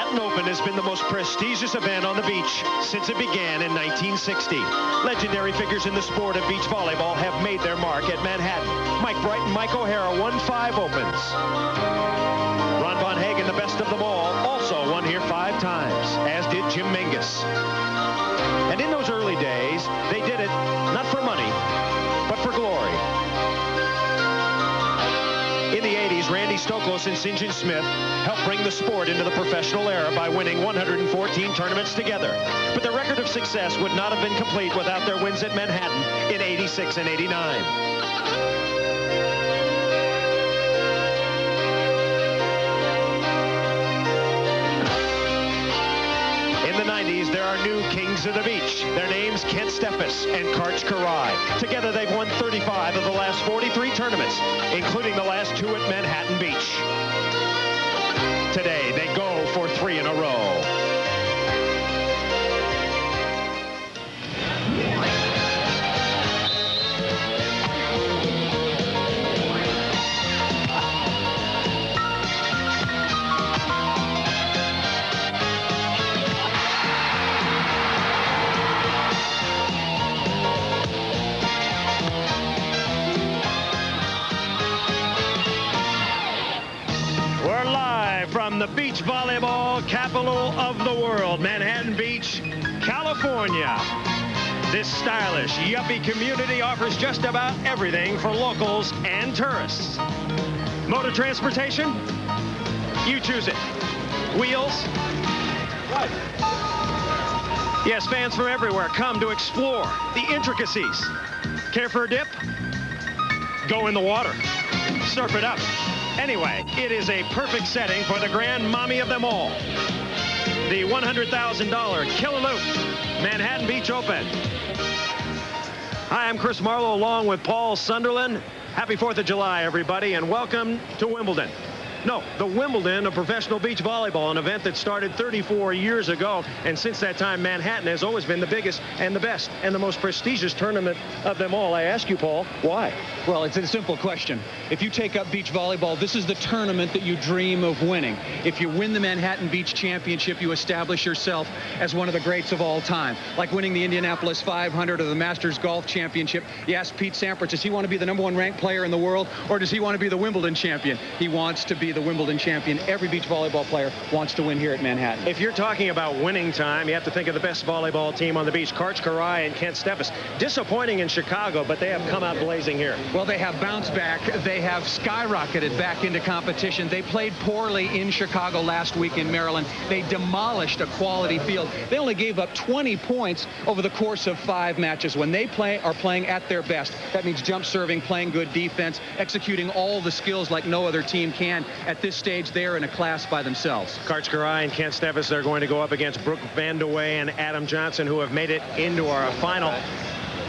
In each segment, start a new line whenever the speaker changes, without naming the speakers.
Manhattan Open has been the most prestigious event on the beach since it began in 1960. Legendary figures in the sport of beach volleyball have made their mark at Manhattan. Mike Bright and Mike O'Hara won 5 Opens. Ron Von Hagen, the best of them all, also won here 5 times, as did Jim Mingus. And in those early days, they did it not for money, but for glory. In the 80s, Randy Stoklos and St. John Smith helped bring the sport into the professional era by winning 114 tournaments together. But their record of success would not have been complete without their wins at Manhattan in 86 and 89. There are new kings of the beach. Their names Kent Steffes and Karch Karai. Together they've won 35 of the last 43 tournaments, including the last 2 at Manhattan Beach. Today they go for 3 in a row. From the beach volleyball capital of the world, Manhattan Beach, California. This stylish, yuppie community offers just about everything for locals and tourists. Mode of transportation? You choose it. Wheels? What? Yes, fans from everywhere come to explore the intricacies. Care for a dip? Go in the water. Surf it up. Anyway, it is a perfect setting for the grand mommy of them all. The $100,000 Killaloop Manhattan Beach Open. Hi, I'm Chris Marlowe along with Paul Sunderland. Happy 4th of July, everybody, and welcome to Wimbledon. No, the Wimbledon of professional beach volleyball, an event that started 34 years ago. And since that time, Manhattan has always been the biggest and the best and the most prestigious tournament of them all. I ask you, Paul, why?
Well, it's a simple question. If you take up beach volleyball, this is the tournament that you dream of winning. If you win the Manhattan Beach Championship, you establish yourself as one of the greats of all time. Like winning the Indianapolis 500 or the Masters Golf Championship. You ask Pete Sampras, does he want to be the #1 ranked player in the world, or does he want to be the Wimbledon champion? He wants to be the Wimbledon champion. Every beach volleyball player wants to win here at Manhattan.
If you're talking about winning time, you have to think of the best volleyball team on the beach, Karch Karai and Kent Steffes. Disappointing in Chicago, but they have come out blazing here.
Well, they have bounced back. They have skyrocketed back into competition. They played poorly in Chicago last week in Maryland. They demolished a quality field. They only gave up 20 points over the course of 5 matches. When they are playing at their best, that means jump serving, playing good defense, executing all the skills like no other team can. At this stage, they are in a class by themselves.
Karch Karai and Kent Steffes are going to go up against Brooke Vandeweghe and Adam Johnson, who have made it into our final.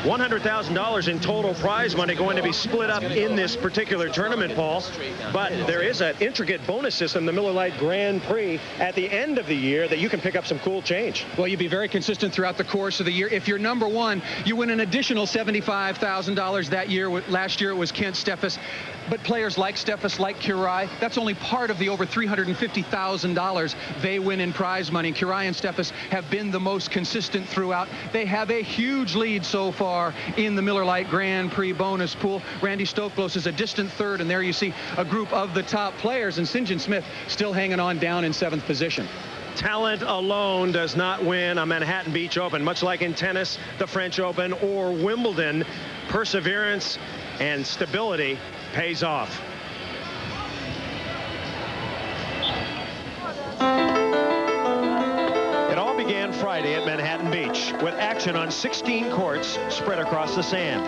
$100,000 in total prize money going to be split up in this particular tournament, Paul. But there is an intricate bonus system, the Miller Lite Grand Prix, at the end of the year that you can pick up some cool change.
Well, you'd be very consistent throughout the course of the year. If you're #1, you win an additional $75,000 that year. Last year it was Kent Steffes. But players like Steffes, like Karai, that's only part of the over $350,000 they win in prize money. Karai and Steffes have been the most consistent throughout. They have a huge lead so far in the Miller Lite Grand Prix bonus pool. Randy Stoklos is a distant third, and there you see a group of the top players, and St. John Smith still hanging on down in 7th position.
Talent alone does not win a Manhattan Beach Open, much like in tennis, the French Open, or Wimbledon. Perseverance and stability pays off. It all began Friday at Manhattan Beach with action on 16 courts spread across the sand.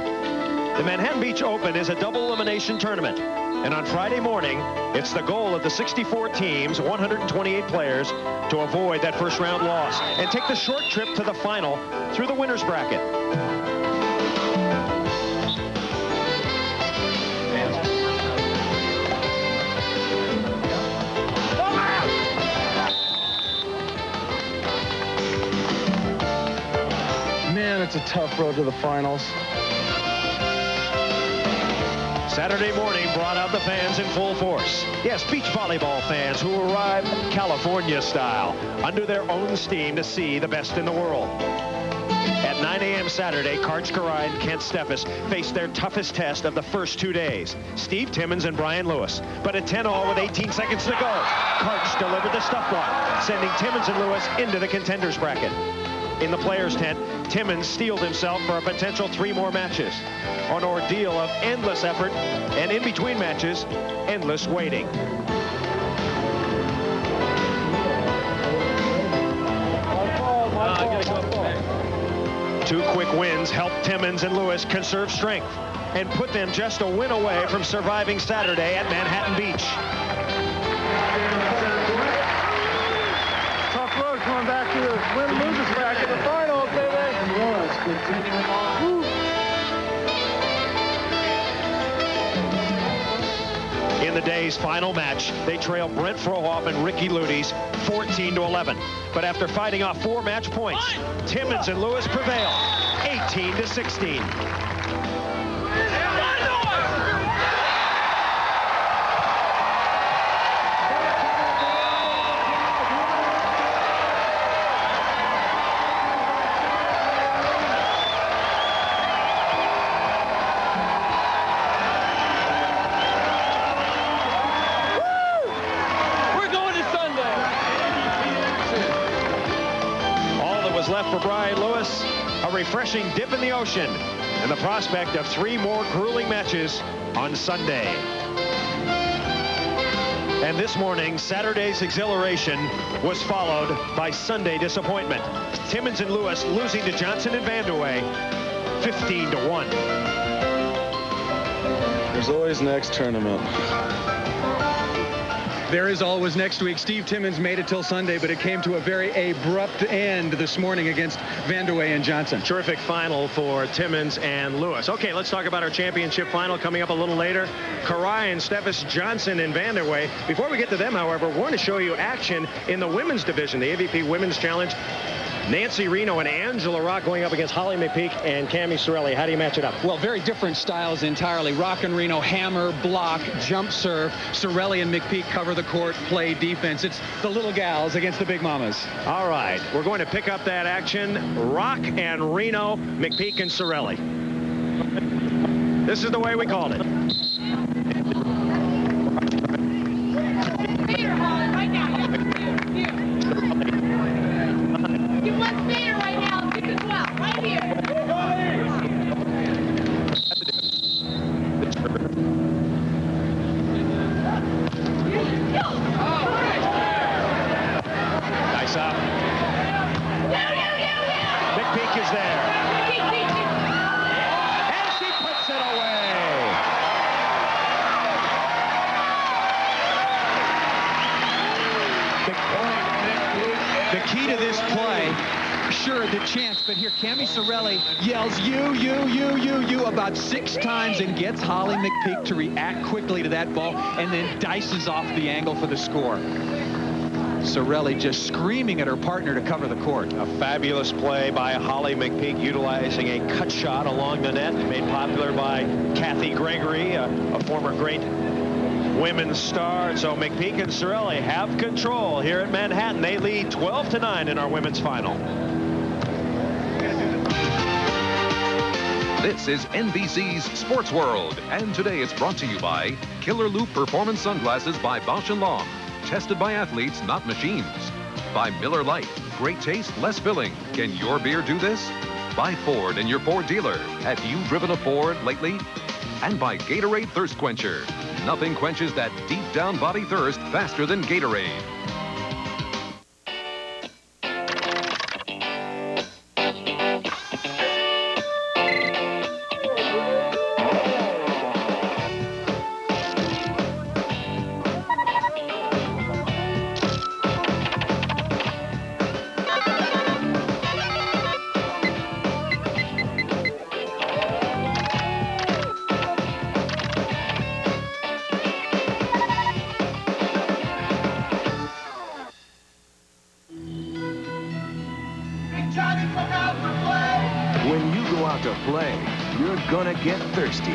The Manhattan Beach Open is a double elimination tournament, and on Friday morning it's the goal of the 64 teams, 128 players, to avoid that first round loss and take the short trip to the final through the winners bracket.
Man, it's a tough road to the finals.
Saturday morning brought out the fans in full force. Yes, beach volleyball fans who arrived California style, under their own steam to see the best in the world. At 9 a.m. Saturday, Karch Karai and Kent Steffes faced their toughest test of the first 2 days. Steve Timmons and Brian Lewis. But at 10-all with 18 seconds to go, Karch delivered the stuff block, sending Timmons and Lewis into the contenders bracket. In the players' tent, Timmons steeled himself for a potential 3 more matches. An ordeal of endless effort, and in between matches, endless waiting. Two quick wins helped Timmons and Lewis conserve strength and put them just a win away from surviving Saturday at Manhattan Beach.
Tough road coming back to the win-losers bracket, the final, baby.
In the day's final match, they trailed Brent Frohoff and Ricky Ludes 14-11. But after fighting off 4 match points, Timmons and Lewis prevailed 18-16. Left for Brian Lewis, a refreshing dip in the ocean, and the prospect of 3 more grueling matches on Sunday. And this morning, Saturday's exhilaration was followed by Sunday disappointment. Timmons and Lewis losing to Johnson and Vanderway 15-1.
There's always next tournament.
There is always next week. Steve Timmons made it till Sunday, but it came to a very abrupt end this morning against Vanderway and Johnson.
Terrific final for Timmons and Lewis. Okay, let's talk about our championship final coming up a little later. Karai and Steffes, Johnson and Vanderway. Before we get to them, however, we're going to show you action in the women's division, the AVP Women's Challenge. Nancy Reno and Angela Rock going up against Holly McPeak and Cami Sorelli. How do you match it up?
Well, very different styles entirely. Rock and Reno hammer, block, jump serve. Sorelli and McPeak cover the court, play defense. It's the little gals against the big mamas.
All right, we're going to pick up that action. Rock and Reno, McPeak and Sorelli. This is the way we called it. Nice up. McPeak is there. And she puts it away.
The key to this play, sure, the chance, but here Cami Sorelli yells you about 6 times and gets Holly McPeak to react quickly to that ball and then dices off the angle for the score. Sorelli just screaming at her partner to cover the court.
A fabulous play by Holly McPeak, utilizing a cut shot along the net, made popular by Kathy Gregory, a former great women's star. And so McPeak and Sorelli have control here at Manhattan. They lead 12-9 in our women's final.
This is NBC's Sports World, and today it's brought to you by Killer Loop Performance Sunglasses by Bausch & Lomb. Tested by athletes, not machines. By Miller Lite. Great taste, less filling. Can your beer do this? By Ford and your Ford dealer. Have you driven a Ford lately? And by Gatorade Thirst Quencher. Nothing quenches that deep down body thirst faster than Gatorade.
When you go out to play, you're gonna get thirsty.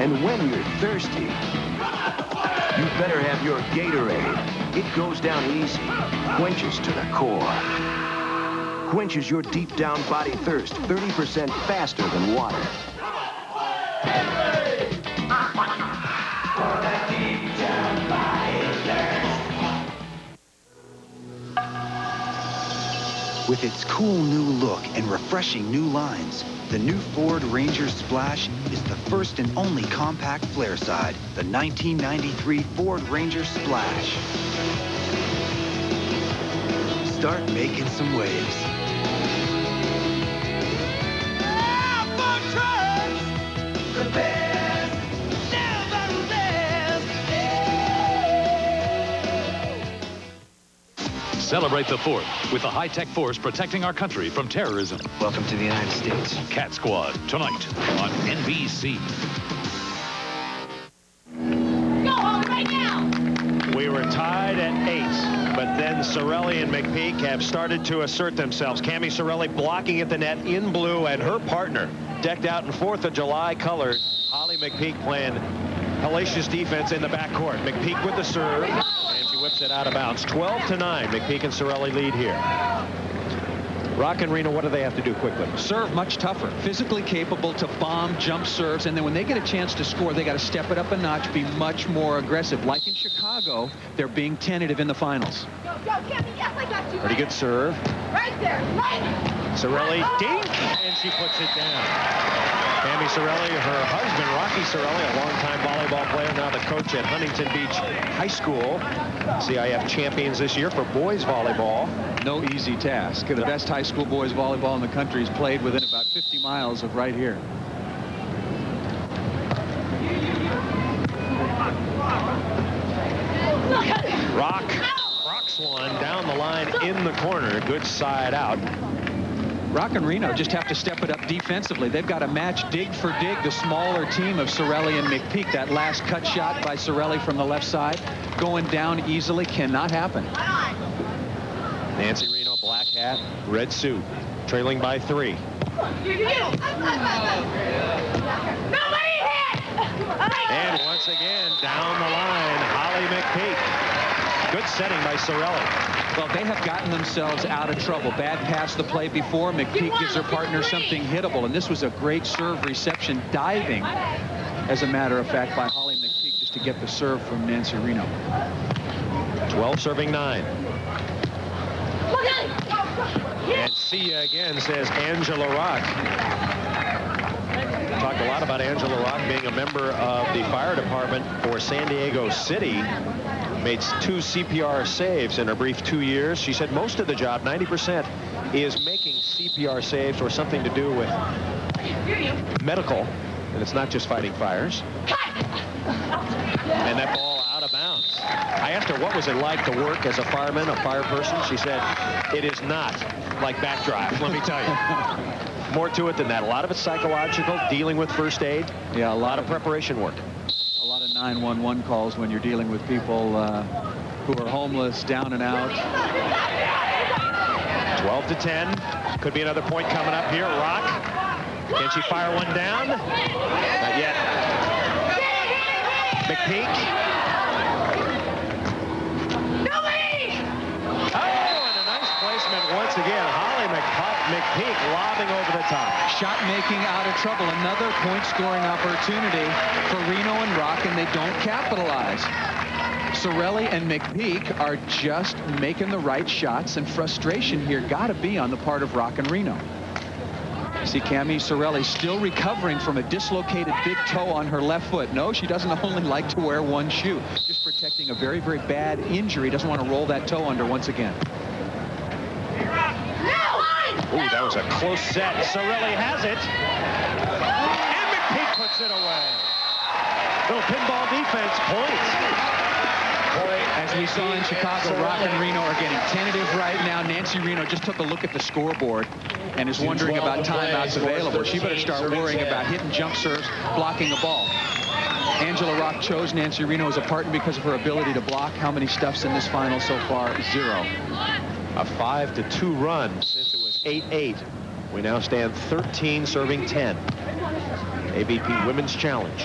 And when you're thirsty, you better have your Gatorade. It goes down easy, quenches to the core. Quenches your deep down body thirst 30% faster than water.
With its cool new look and refreshing new lines, the new Ford Ranger Splash is the first and only compact flare side, the 1993 Ford Ranger Splash. Start making some waves.
Celebrate the 4th with the high-tech force protecting our country from terrorism.
Welcome to the United States.
Cat Squad, tonight on NBC.
Go home right now!
We were tied at 8, but then Cirelli and McPeak have started to assert themselves. Cami Cirelli blocking at the net in blue, and her partner decked out in 4th of July colors. Holly McPeak playing hellacious defense in the backcourt. McPeak with the serve, and she whips it out of bounds. 12-9. McPeak and Cirelli lead here. Rock and Reno, what do they have to do quickly?
Serve much tougher, physically capable to bomb jump serves, and then when they get a chance to score, they got to step it up a notch, be much more aggressive. Like in Chicago, they're being tentative in the finals.
Go, Kevin, yes, I got you.
Pretty good serve.
Right there, right.
Cirelli dink, and she puts it down. Cami Cirelli, her husband, Rocky Cirelli, a longtime volleyball player, now the coach at Huntington Beach High School. CIF champions this year for boys volleyball.
No easy task. The best high school boys volleyball in the country is played within about 50 miles of right here.
Rocks one down the line in the corner. Good side out.
Rock and Reno just have to step it up defensively. They've got to match dig for dig the smaller team of Cirelli and McPeak. That last cut shot by Cirelli from the left side going down easily cannot happen.
Nancy Reno, black hat, red suit, trailing by 3. And once again, down the line, Holly McPeak. Good setting by Cirelli.
Well, they have gotten themselves out of trouble. Bad pass the play before. McPeak gives her partner something hittable, and this was a great serve reception, diving, as a matter of fact, by Holly McPeak just to get the serve from Nancy Reno.
12 serving 9. And see ya again, says Angela Rock. Talked a lot about Angela Rock being a member of the fire department for San Diego City. Made 2 CPR saves in her brief 2 years. She said most of the job, 90%, is making CPR saves or something to do with medical, and it's not just fighting fires. And that ball out of bounds. I asked her what was it like to work as a fireman, a fire person. She said, it is not like backdrive, let me tell you. More to it than that. A lot of it's psychological, dealing with first aid. Yeah, a lot of preparation work.
911 calls when you're dealing with people who are homeless, down and out.
12-10. Could be another point coming up here. Rock. Can she fire one down? Not yet. McPeak. Oh, and a nice placement once again. Holly McPeak lobbing over the top.
Shot making out of trouble. Another point scoring opportunity for Reno and Rock, and they don't capitalize. Cirelli and McPeak are just making the right shots, and frustration here got to be on the part of Rock and Reno. See Cami Cirelli still recovering from a dislocated big toe on her left foot. No, she doesn't only like to wear one shoe. Just protecting a very, very bad injury. Doesn't want to roll that toe under once again.
Ooh, that was a close set. Cirelli has it. And McPeak puts it away. Little pinball defense, points.
As we saw in Chicago, Rock and Reno are getting tentative right now. Nancy Reno just took a look at the scoreboard and is wondering about timeouts available. She better start worrying about hitting jump serves, blocking a ball. Angela Rock chose Nancy Reno as a partner because of her ability to block. How many stuffs in this final so far? 0.
A 5-2 run since it was 8-8 We now stand 13 serving 10. AVP Women's Challenge.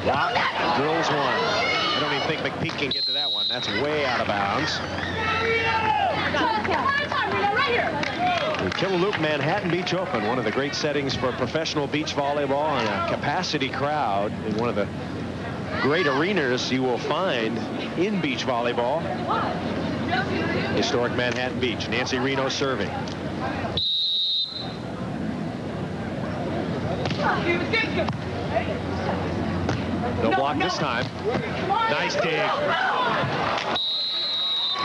Rock drills one. I don't even think McPeak can get to that one. That's way out of bounds. The Killaloop Manhattan Beach Open, one of the great settings for professional beach volleyball and a capacity crowd in one of the great arenas you will find in beach volleyball. Historic Manhattan Beach. Nancy Reno serving. No block this time. Nice dig.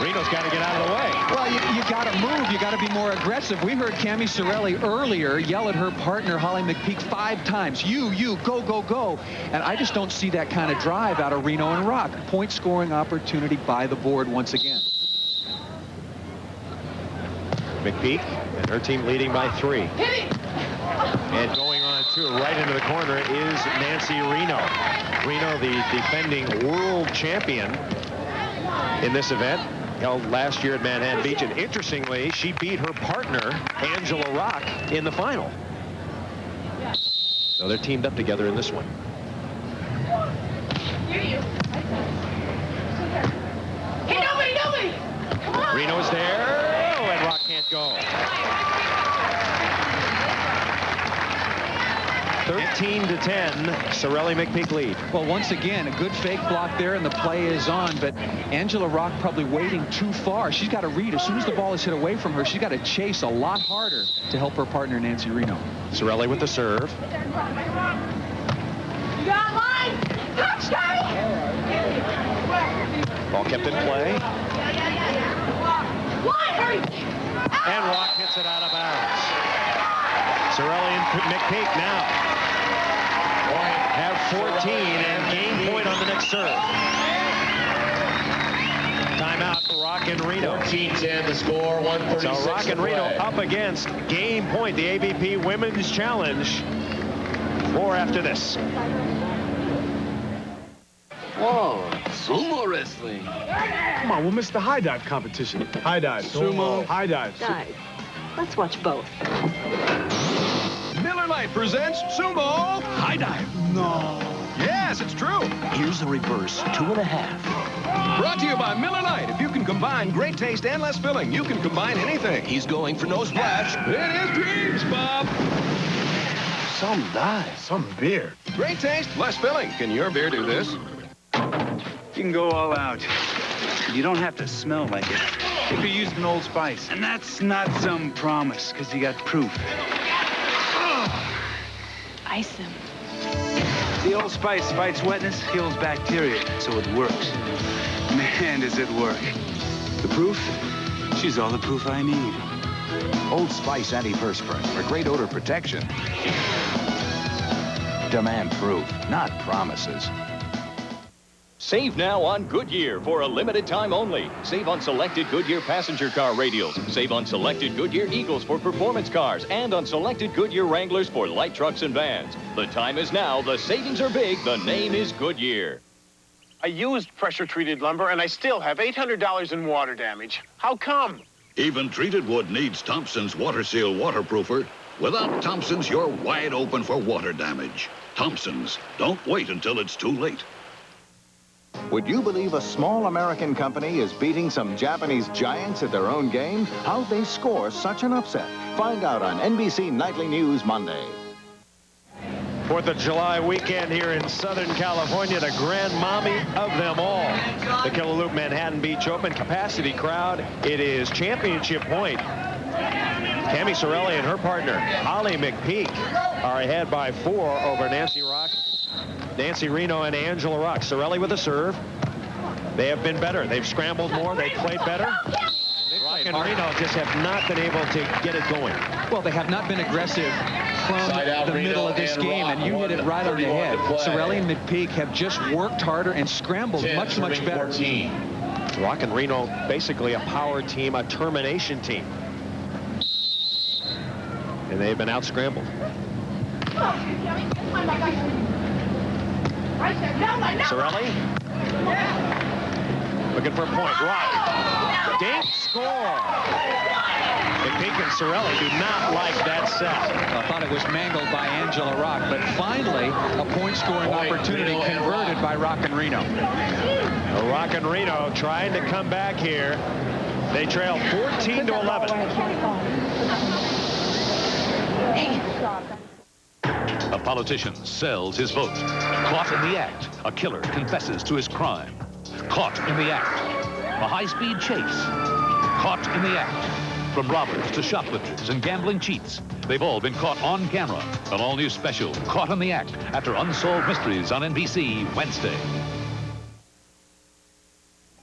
Reno's got to get out of the way.
Well, you got to move. You got to be more aggressive. We heard Cami Sorelli earlier yell at her partner, Holly McPeak, 5 times. You, go, go, go. And I just don't see that kind of drive out of Reno and Rock. Point scoring opportunity by the board once again.
McPeak and her team leading by 3. And going on to right into the corner is Nancy Reno. Reno, the defending world champion in this event, held last year at Manhattan Beach, and interestingly, she beat her partner, Angela Rock, in the final. So they're teamed up together in this one.
Hey, nobody! Come on!
Reno's there. Oh, and Rock can't go. 13-10, Sorelli McPeak lead.
Well, once again, a good fake block there, and the play is on, but Angela Rock probably waiting too far. She's got to read. As soon as the ball is hit away from her, she's got to chase a lot harder to help her partner, Nancy Reno.
Sorelli with the serve.
You got mine! Touch,
Ball kept in play.
Hurry!
And Rock hits it out of bounds. Sorelli and McPeak now have 14 and game point on the next serve. Timeout for Rock and Reno.
14-10 the score, 136.
So Rock and Reno up against game point, the AVP Women's Challenge. More after this.
Whoa, sumo wrestling.
Come on, we'll miss the high dive competition. High dive, sumo, high dive.
Dive. Let's watch both.
Miller Lite presents Sumo High Dive.
No.
Yes, it's true.
Here's the reverse, 2.5.
Brought to you by Miller Lite. If you can combine great taste and less filling, you can combine anything. He's going for no splash. It is dreams, Bob.
Some dive.
Some beer.
Great taste, less filling. Can your beer do this?
You can go all out. You don't have to smell like it. If you used an Old Spice. And that's not some promise, because you got proof.
Ice them.
The Old Spice fights wetness, kills bacteria, so it works. Man, does it work. The proof? She's all the proof I need.
Old Spice antiperspirant for great odor protection. Demand proof, not promises.
Save now on Goodyear for a limited time only. Save on selected Goodyear passenger car radials. Save on selected Goodyear Eagles for performance cars and on selected Goodyear Wranglers for light trucks and vans. The time is now. The savings are big. The name is Goodyear.
I used pressure-treated lumber, and I still have $800 in water damage. How come?
Even treated wood needs Thompson's Water Seal waterproofer. Without Thompson's, you're wide open for water damage. Thompson's. Don't wait until it's too late.
Would you believe a small American company is beating some Japanese giants at their own game? How'd they score such an upset? Find out on NBC Nightly News Monday.
4th of July weekend here in Southern California, the grandmommy of them all. The Killaloop Manhattan Beach Open capacity crowd. It is championship point. Cami Sorelli and her partner, Holly McPeak, are ahead by 4 over Nancy Reno and Angela Rock. Sorelli with a serve. They have been better. They've scrambled more. They've played better. Rock and Reno just have not been able to get it going.
Well, they have not been aggressive from the middle of this game, and you hit it right on the head. Sorelli and McPeak have just worked harder and scrambled much better.
Rock and Reno basically a power team, a termination team. And they've been out-scrambled. Sorelli looking for a point. Rock Dink score. McPeak and Sorelli do not like that set.
I thought it was mangled by Angela Rock, but finally a point-scoring opportunity converted by Rock and Reno.
Rock and Reno trying to come back here. They trail 14-11.
A politician sells his vote. Caught in the act, a killer confesses to his crime. Caught in the act, a high-speed chase. Caught in the act. From robbers to shoplifters and gambling cheats, they've all been caught on camera. An all-new special, Caught in the Act, after Unsolved Mysteries on NBC Wednesday.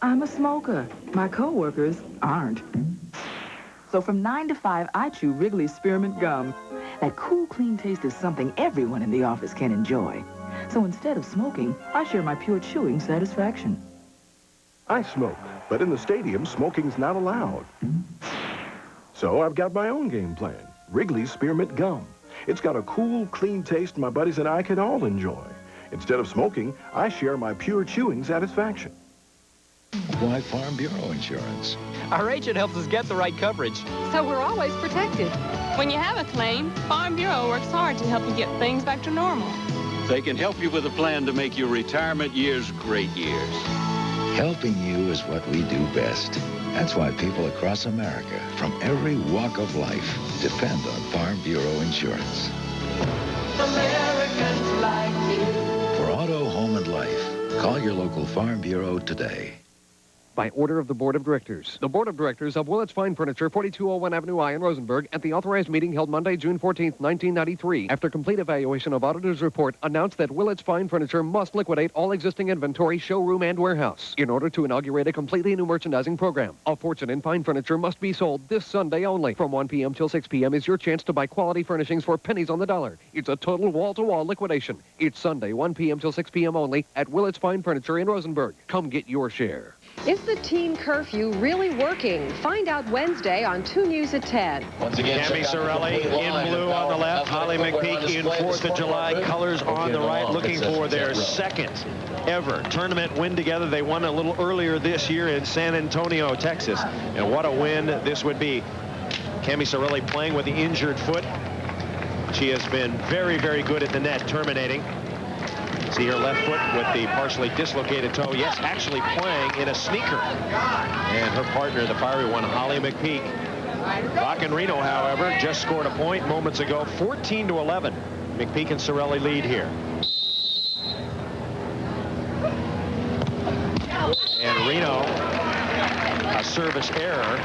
I'm a smoker. My coworkers aren't. So from 9 to 5, I chew Wrigley's Spearmint Gum. That cool, clean taste is something everyone in the office can enjoy. So instead of smoking, I share my pure chewing satisfaction.
I smoke, but in the stadium, smoking's not allowed. So I've got my own game plan, Wrigley's Spearmint Gum. It's got a cool, clean taste my buddies and I can all enjoy. Instead of smoking, I share my pure chewing satisfaction.
Why Farm Bureau Insurance?
Our agent helps us get the right coverage.
So we're always protected. When you have a claim, Farm Bureau works hard to help you get things back to normal.
They can help you with a plan to make your retirement years great years.
Helping you is what we do best. That's why people across America, from every walk of life, depend on Farm Bureau Insurance.
Americans like you.
For auto, home, and life, call your local Farm Bureau today.
By order of the Board of Directors. The Board of Directors of Willits Fine Furniture, 4201 Avenue I in Rosenberg, at the authorized meeting held Monday, June 14, 1993, after complete evaluation of auditor's report, announced that Willits Fine Furniture must liquidate all existing inventory, showroom, and warehouse in order to inaugurate a completely new merchandising program. A fortune in fine furniture must be sold this Sunday only. From 1 p.m. till 6 p.m. is your chance to buy quality furnishings for pennies on the dollar. It's a total wall-to-wall liquidation. It's Sunday, 1 p.m. till 6 p.m. only at Willits Fine Furniture in Rosenberg. Come get your share.
Is the teen curfew really working? Find out Wednesday on 2 News at 10.
Once again, Cami Sorelli in blue on the left, Holly McPeak in 4th of July colors on the right, looking for their second ever tournament win together. They won a little earlier this year in San Antonio, Texas. And what a win this would be. Cami Sorelli playing with the injured foot. She has been very, very good at the net, terminating. See her left foot with the partially dislocated toe. Yes, actually playing in a sneaker. And her partner, the fiery one, Holly McPeak. Rock and Reno, however, just scored a point moments ago, 14-11. McPeak and Sorelli lead here. And Reno, a service error.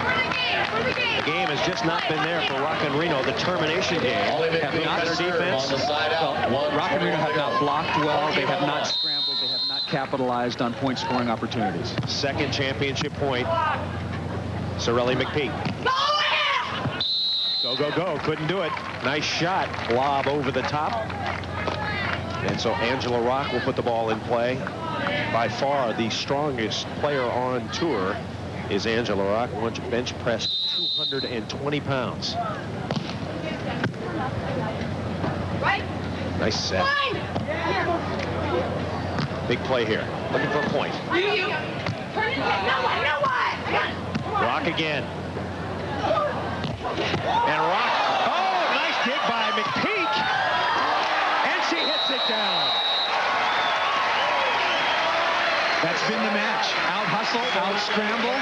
The game has just not been there for Rock and Reno. The termination game.
Have not
better defense.
Well, Rock and Reno have not blocked well. They have not scrambled. They have not capitalized on point-scoring opportunities.
Second championship point. Sorelli McPeak. Go, go, go. Couldn't do it. Nice shot. Lob over the top. And so Angela Rock will put the ball in play. By far the strongest player on tour is Angela Rock. Once bench pressed 220 pounds. Nice set. Big play here. Looking for a point. Rock again. And Rock. Oh, nice dig by McPeak. And she hits it down.
That's been the match. Out hustle, out scramble.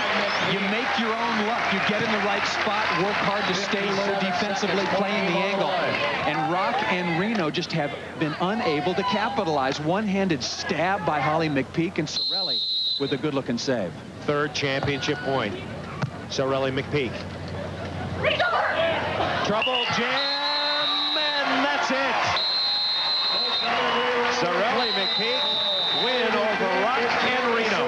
You make your own luck. You get in the right spot, work hard to stay low defensively, playing the angle. And Rock and Reno just have been unable to capitalize. One-handed stab by Holly McPeak, and Sorelli with a good-looking save.
Third championship point. Sorelli McPeak. Trouble jam, and that's it. Sorelli McPeak win over Rock and Reno.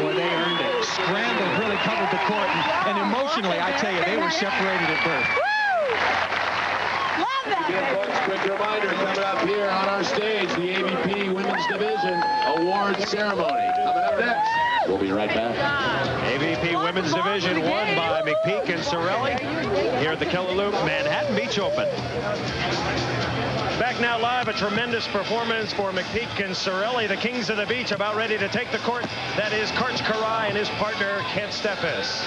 Boy, they earned it. Scrambled, really covered the court, and emotionally, I tell you, they were separated at birth.
Again, folks, quick reminder, coming up here on our stage, the AVP Women's Division Awards Ceremony. Coming up next. We'll be right back.
AVP Women's Division won by McPeak and Sorelli here at the Keller Loop Manhattan Beach Open. Back back now live. A tremendous performance for McPeak and Sorelli. The Kings of the Beach about ready to take the court. That is Karch Karai and his partner, Kent Steffes.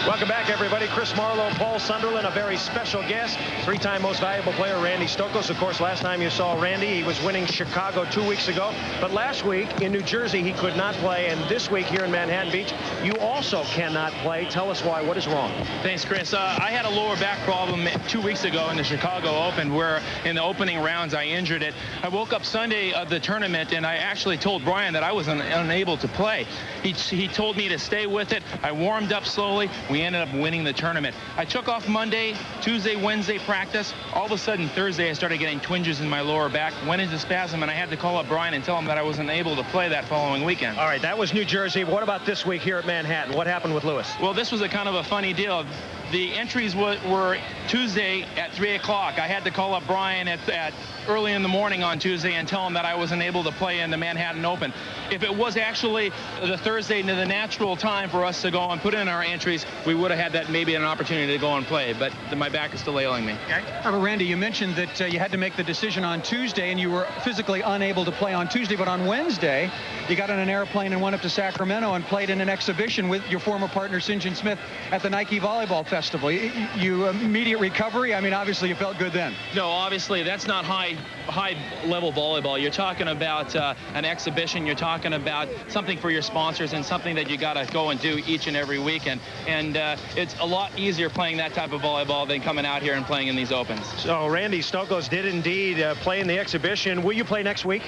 Welcome back, everybody. Chris Marlowe, Paul Sunderland, a very special guest. Three-time most valuable player, Randy Stokos. Of course, last time you saw Randy, he was winning Chicago 2 weeks ago. But last week in New Jersey, he could not play. And this week here in Manhattan Beach, you also cannot play. Tell us why. What is wrong?
Thanks, Chris. I had a lower back problem 2 weeks ago in the Chicago Open, where in the opening rounds I injured it. I woke up Sunday of the tournament, and I actually told Brian that I was unable to play. He told me to stay with it. I warmed up slowly. We ended up winning the tournament. I took off Monday, Tuesday, Wednesday practice. All of a sudden, Thursday, I started getting twinges in my lower back, went into spasm, and I had to call up Brian and tell him that I wasn't able to play that following weekend.
All right, that was New Jersey. What about this week here at Manhattan? What happened with Lewis?
Well, this was a kind of a funny deal. The entries were Tuesday at 3 o'clock. I had to call up Brian at early in the morning on Tuesday and tell him that I wasn't able to play in the Manhattan Open. If it was actually the Thursday to the natural time for us to go and put in our entries, we would have had that maybe an opportunity to go and play, but my back is still ailing me.
Okay. Randy, you mentioned that you had to make the decision on Tuesday, and you were physically unable to play on Tuesday, but on Wednesday, you got on an airplane and went up to Sacramento and played in an exhibition with your former partner, St. John Smith, at the Nike Volleyball Festival. You immediate recovery? I mean, obviously you felt good then.
No, obviously that's not high-level volleyball. You're talking about an exhibition. You're talking about something for your sponsors and something that you got to go and do each and every weekend. And it's a lot easier playing that type of volleyball than coming out here and playing in these Opens.
So Randy Stokos did indeed play in the exhibition. Will you play next week?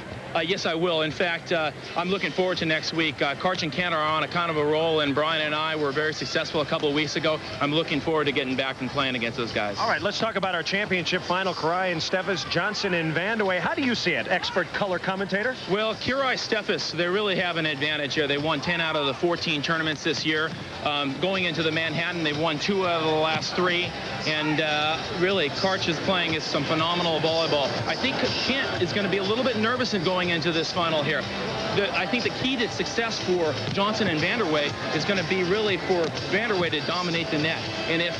Yes, I will. In fact, I'm looking forward to next week. Karch and Kent are on a kind of a roll, and Brian and I were very successful a couple of weeks ago. I'm looking forward to getting back and playing against those guys.
All right, let's talk about our championship final. Karai and Steffes, Johnson and Vandeweghe. How do you see it, expert color commentator?
Well, Karai Steffes, they really have an advantage here. They won 10 out of the 14 tournaments this year. Going into the Manhattan, they've won 2 out of the last 3. And really, Karch is playing some phenomenal volleyball. I think Kent is going to be a little bit nervous in going into this final here. I think the key to success for Johnson and Vandeweghe is going to be really for Vandeweghe to dominate the net. And if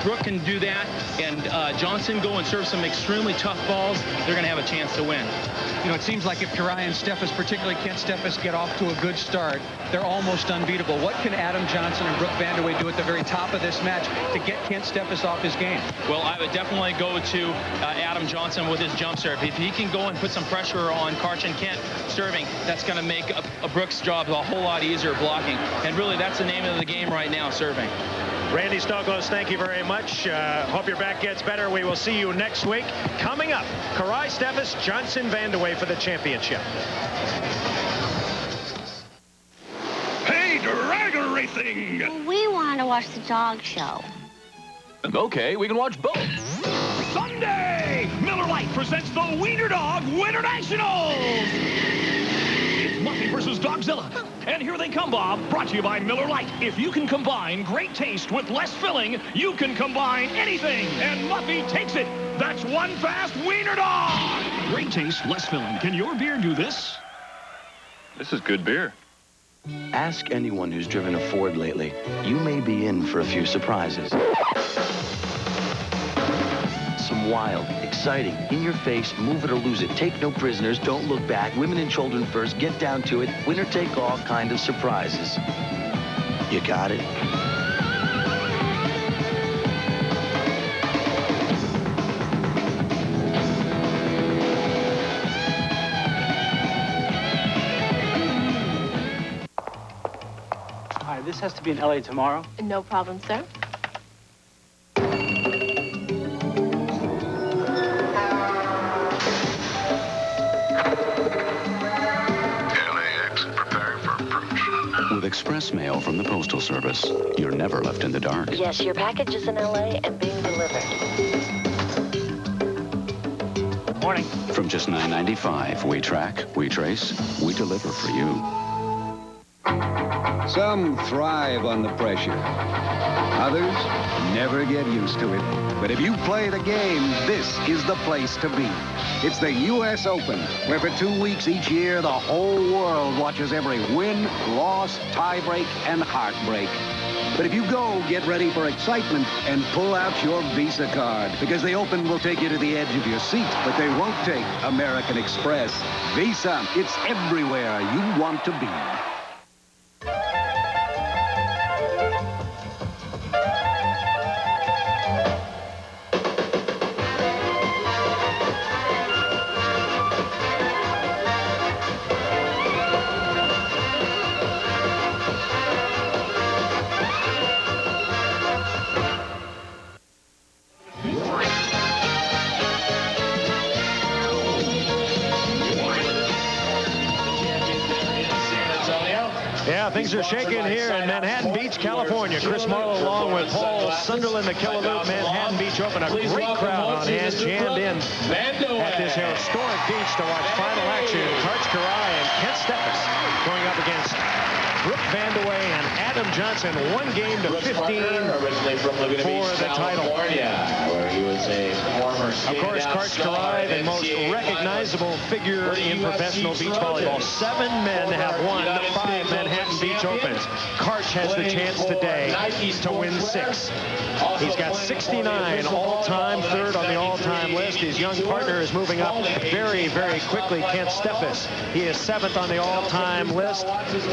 Brooke can do that and Johnson go and serve some extremely tough balls, they're going to have a chance to win.
You know, it seems like if Karai and Steffes, particularly Kent Steffes, get off to a good start, they're almost unbeatable. What can Adam Johnson and Brooke Vandeweghe do at the very top of this match to get Kent Steffes off his game?
Well, I would definitely go to Adam Johnson with his jump serve. If he can go and put some pressure on Karch and Kent serving, that's going to make a Brooks' job a whole lot easier blocking. And really, that's the name of the game right now, serving.
Randy Stokos, thank you very much. Hope your back gets better. We will see you next week. Coming up, Karai Steffes, Johnson Vandeweghe for the championship.
Hey, dragger racing!
We want to watch the dog show.
Okay, we can watch both. Sunday, Miller Lite presents the Wiener Dog Winter Nationals. It's Muffy versus Dogzilla. And here they come, Bob, brought to you by Miller Lite. If you can combine great taste with less filling, you can combine anything. And Muffy takes it. That's one fast Wiener Dog. Great taste, less filling. Can your beer do this?
This is good beer. Ask anyone who's driven a Ford lately. You may be in for a few surprises. Some wild, exciting, in-your-face, move it or lose it, take no prisoners, don't look back, women and children first, get down to it, winner-take-all kind of surprises. You got it?
Hi, this has to be in LA tomorrow.
No problem, sir.
With express mail from the Postal Service, you're never left in the dark.
Yes, your package is in LA and being delivered.
Morning.
From just $9.95, we track, we trace, we deliver for you.
Some thrive on the pressure. Others never get used to it. But if you play the game, this is the place to be. It's the U.S. Open, where for 2 weeks each year, the whole world watches every win, loss, tiebreak, and heartbreak. But if you go, get ready for excitement and pull out your Visa card, because the Open will take you to the edge of your seat, but they won't take American Express. Visa, it's everywhere you want to be.
Yeah, things are shaking here in Manhattan Beach, California. Chris Marlowe along with Paul Sunderland, the Killaloop. Manhattan Beach Open. A great crowd on hand jammed in at this historic beach to watch final action. Karch Kiraly and Kent Steffes going up against Brooke Vandeweghe and Adam Johnson. 1 game to 15 for the title. Of course, Karch Kiraly, the most recognizable figure in professional beach volleyball. 7 men have won the 5 Manhattan Beach Opens. Karch has the chance today to win 6. He's got 69 all-time, 3rd on the all-time list. His young partner is moving up very, very quickly. Kent Steffes, he is 7th on the all-time list.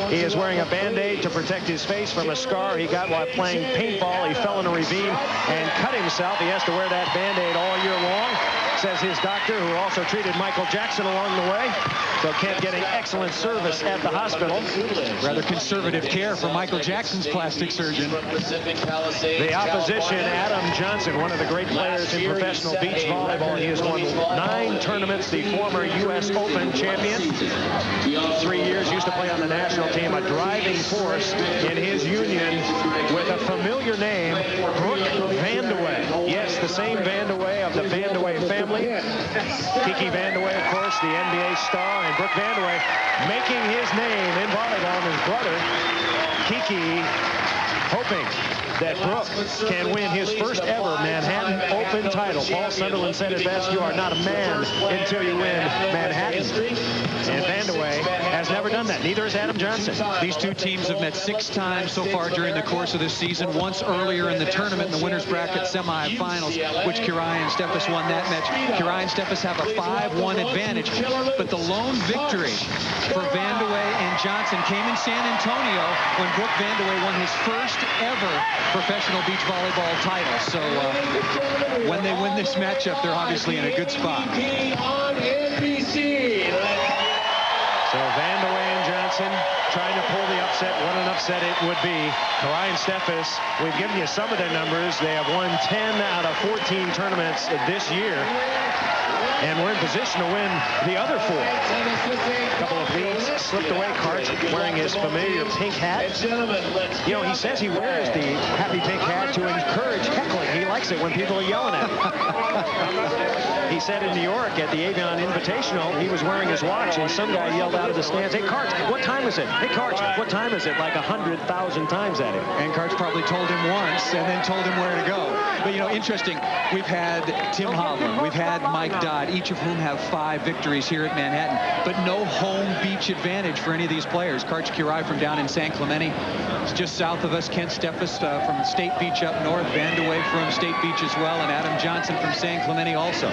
He is wearing a Band-Aid to protect his face from a scar he got while playing paintball. He fell in a ravine and cut himself. He has to wear that Band-Aid all year long, says his doctor, who also treated Michael Jackson along the way. So Kent getting excellent service at the hospital.
Rather conservative care for Michael Jackson's plastic surgeon.
The opposition, Adam Johnson, one of the great players in professional beach volleyball. He has won 9 tournaments, the former U.S. Open champion. 3 years, used to play on the national team, a driving force in his union with a familiar name, Brooke Vandeweghe. Yes, the same Vandeweghe of the Vandeweghe family. Kiki Vandeweghe, of course, the NBA star, and Brooke Vandeweghe making his name in volleyball, and his brother, Kiki, hoping that Brooke can win his first ever Manhattan Open title. Paul Sunderland said it best, you are not a man until you win Manhattan. And Vandeweghe has never done that. Neither has Adam Johnson.
These two teams have met 6 times so far during the course of this season. Once earlier in the tournament in the winner's bracket semifinals, which Kiraly and Steffes won that match. Kiraly and Steffes have a 5-1 advantage. But the lone victory for Vandeweghe and Johnson came in San Antonio when Brooke Vandeweghe won his first ever professional beach volleyball title. So when they win this matchup, they're obviously in a good spot.
So Vandeweghe and Johnson trying to pull the upset. What an upset it would be. Kiraly and Steffes, we've given you some of their numbers. They have won 10 out of 14 tournaments this year. And we're in position to win the other 4. A couple of leads slipped away. Karch wearing his familiar pink hat. You know, he says he wears the happy pink hat to encourage heckling. He likes it when people are yelling at him. He said in New York at the Avion Invitational, he was wearing his watch, and some guy yelled out of the stands, "Hey, Karch, what time is it? Hey, Karch, what time is it?" Like 100,000 times at him.
And Karch probably told him once and then told him where to go. But, you know, interesting. We've had Tim Hovland. We've had Mike Dodd, each of whom have 5 victories here at Manhattan, but no home beach advantage for any of these players. Karch Kiraly from down in San Clemente, just south of us. Kent Steffes from State Beach up north. Vandeweghe from State Beach as well, and Adam Johnson from San Clemente also.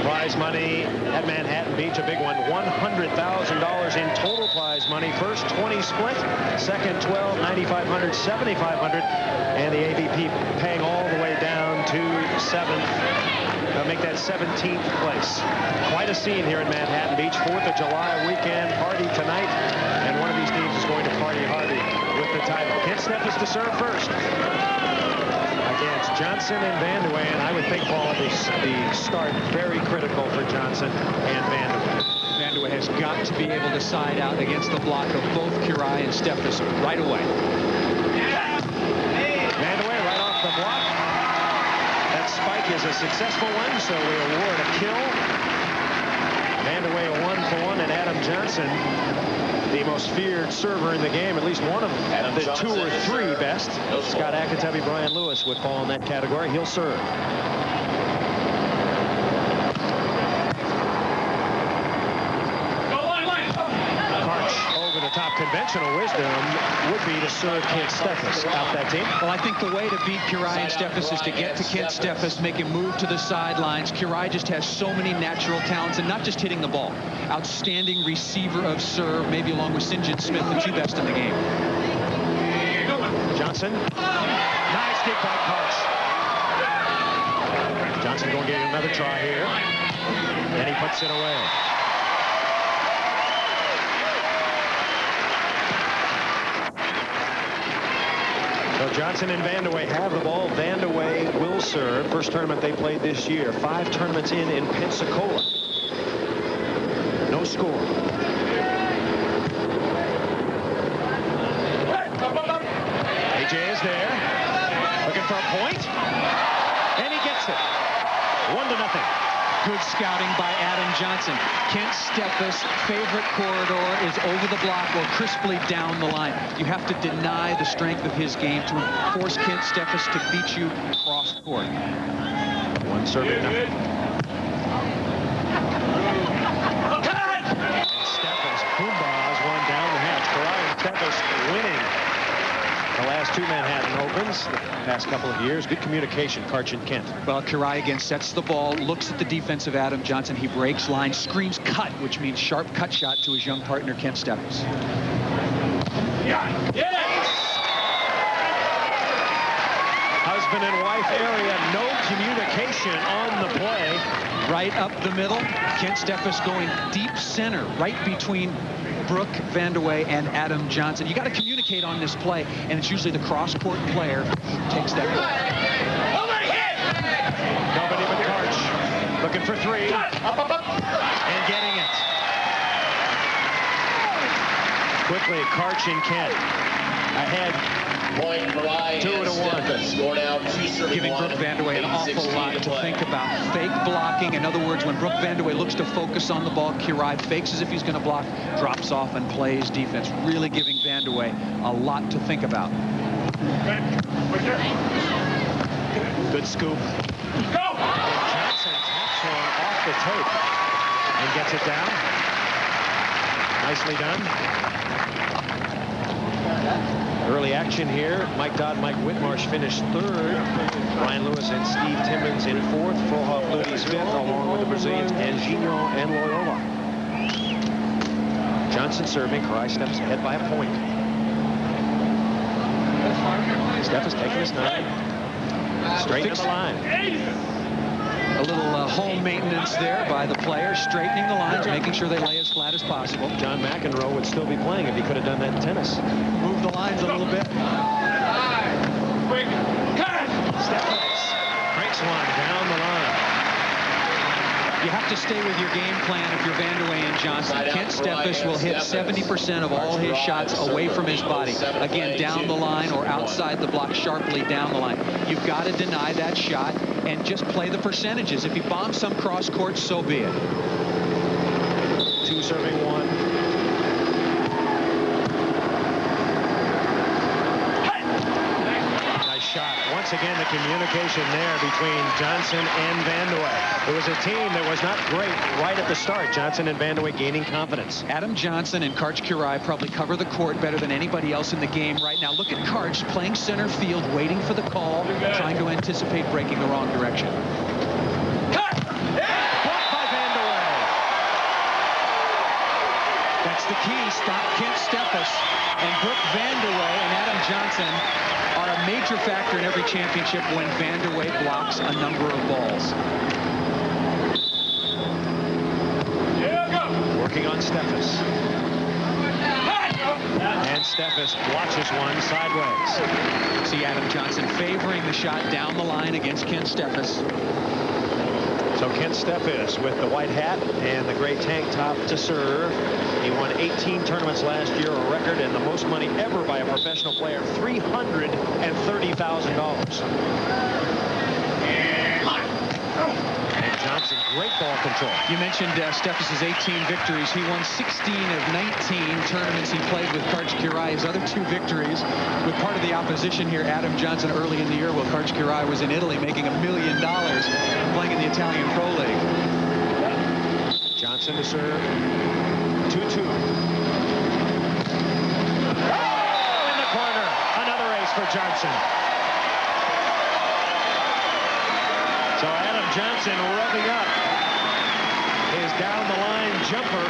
Prize money at Manhattan Beach, a big one. $100,000 in total prize money. First 20 split, second 12, 9,500, 7,500, and the AVP paying all the way down to 7th. Make that 17th place. Quite a scene here in Manhattan Beach. 4th of July weekend party tonight, and one of these teams is going to party hardy with the title. Kent Steffes to serve first against Johnson and Vandeweghe, and I would think, Paul, the start very critical for Johnson and Vandeweghe.
Vandeweghe has got to be able to side out against the block of both Kiraly and Steffes right away.
Vandeweghe right off the block. That spike is a successful one, so we award a kill. Vandeweghe 1 for 1, and Adam Johnson the most feared server in the game, at least one of the 2 or 3 best. Scott Akatabi, Brian Lewis would fall in that category. He'll serve. Top conventional wisdom would be to serve Kent Steffes out that team.
Well, I think the way to beat Kirai and Steffes is to get to Kent Steffes, make him move to the sidelines. Kirai just has so many natural talents, and not just hitting the ball. Outstanding receiver of serve, maybe along with St. John Smith, the 2 best in the game.
Johnson. Nice dig by Karch. Johnson going to get another try here. And he puts it away. So Johnson and Vandeweghe have the ball. Vandeweghe will serve. First tournament they played this year. 5 tournaments in Pensacola. No score. AJ is there. Looking for a point. And he gets it. 1-0.
Good scouting by Adam Johnson. Kent Steffes' favorite corridor is over the block or crisply down the line. You have to deny the strength of his game to force Kent Steffes to beat you cross court.
1 serving nothing. And Steffes boomba's one down the hatch. Kirai and Steffes winning the last 2 Manhattan Opens the past couple of years. Good communication, Karch and Kent.
Well, Kirai again sets the ball, looks at the defense of Adam Johnson. He breaks line, screams cut, which means sharp cut shot to his young partner, Kent Steffes.
Yes! Husband and wife area, no communication on the play.
Right up the middle, Kent Steffes going deep center, right between Brooke Vandeweghe and Adam Johnson. You got to communicate on this play, and it's usually the cross-court player who takes that play.
Nobody but Karch. Looking for 3. And getting it. Quickly, Karch and Kent ahead. 2-1.
Giving Brooke Vandeweghe an awful lot to think about. Fake blocking. In other words, when Brooke Vandeweghe looks to focus on the ball, Kirai fakes as if he's going to block, drops off and plays defense. Really giving Vandeweghe a lot to think about.
Good scoop. Johnson taps one off the tape and gets it down. Nicely done. Early action here. Mike Dodd, Mike Whitmarsh finished 3rd. Brian Lewis and Steve Timmons in 4th. Frohoff Luty's 5th, along with the Brazilians Anjinho and Loyola. Johnson serving. Kirai Steffes ahead by a point. Steffes taking his 9. Straight to the line.
A little home maintenance there by the players, straightening the lines, making sure they lay as flat as possible.
John McEnroe would still be playing if he could have done that in tennis.
Move the lines a little bit.
Steffes breaks one down the line.
You have to stay with your game plan if you're Vandeweghe and Johnson. Kent Steffes will hit 70% of all his shots away from his body. Again, down the line or outside the block, sharply down the line. You've got to deny that shot and just play the percentages. If he bombs some cross court, so be it.
2 serving 1. Nice shot. Once again, the communication there between Johnson and Vandeweghe. It was a team that was not great right at the start. Johnson and Vandeweghe gaining confidence.
Adam Johnson and Karch Kirai probably cover the court better than anybody else in the game right now. Look at Karch playing center field, waiting for the call, trying to anticipate breaking the wrong direction.
Blocked by Vandeweghe.
That's the key. Stop Kent Steffes. And Brooke Vandeweghe and Adam Johnson are a major factor in every championship when Vandeweghe blocks a number of balls.
Working on Steffes. And Steffes watches one sideways.
See Adam Johnson favoring the shot down the line against Kent Steffes.
So Kent Steffes with the white hat and the gray tank top to serve. He won 18 tournaments last year, a record and the most money ever by a professional player, $330,000. And Johnson, great ball control.
You mentioned Steffes' 18 victories. He won 16 of 19 tournaments he played with Karch Kiraly. His other 2 victories with part of the opposition here, Adam Johnson, early in the year while Karch Kiraly was in Italy making $1 million playing in the Italian Pro League.
Johnson to serve. 2-2. In the corner. Another ace for Johnson. So Adam Johnson rubbing up his down-the-line jumper.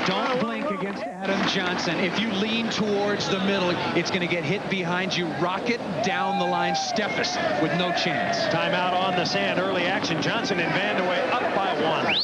Don't blink against Adam Johnson. If you lean towards the middle, it's going to get hit behind you. Rocket down the line. Steffes with no chance.
Timeout on the sand. Early action. Johnson and Vandeweghe up by 1.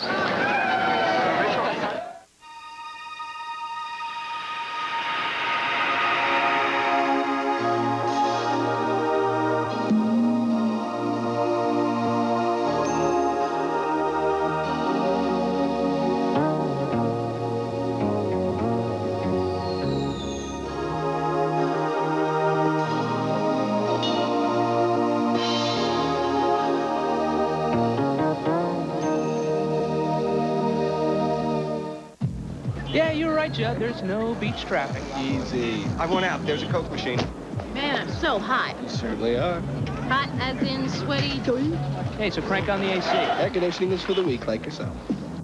Yeah, you're right, Judd. There's no beach traffic.
Easy. I went out. There's a Coke machine.
Man, I'm so hot.
You certainly are.
Hot as in sweaty.
Okay, so crank on the AC.
Air conditioning is for the weak, like yourself.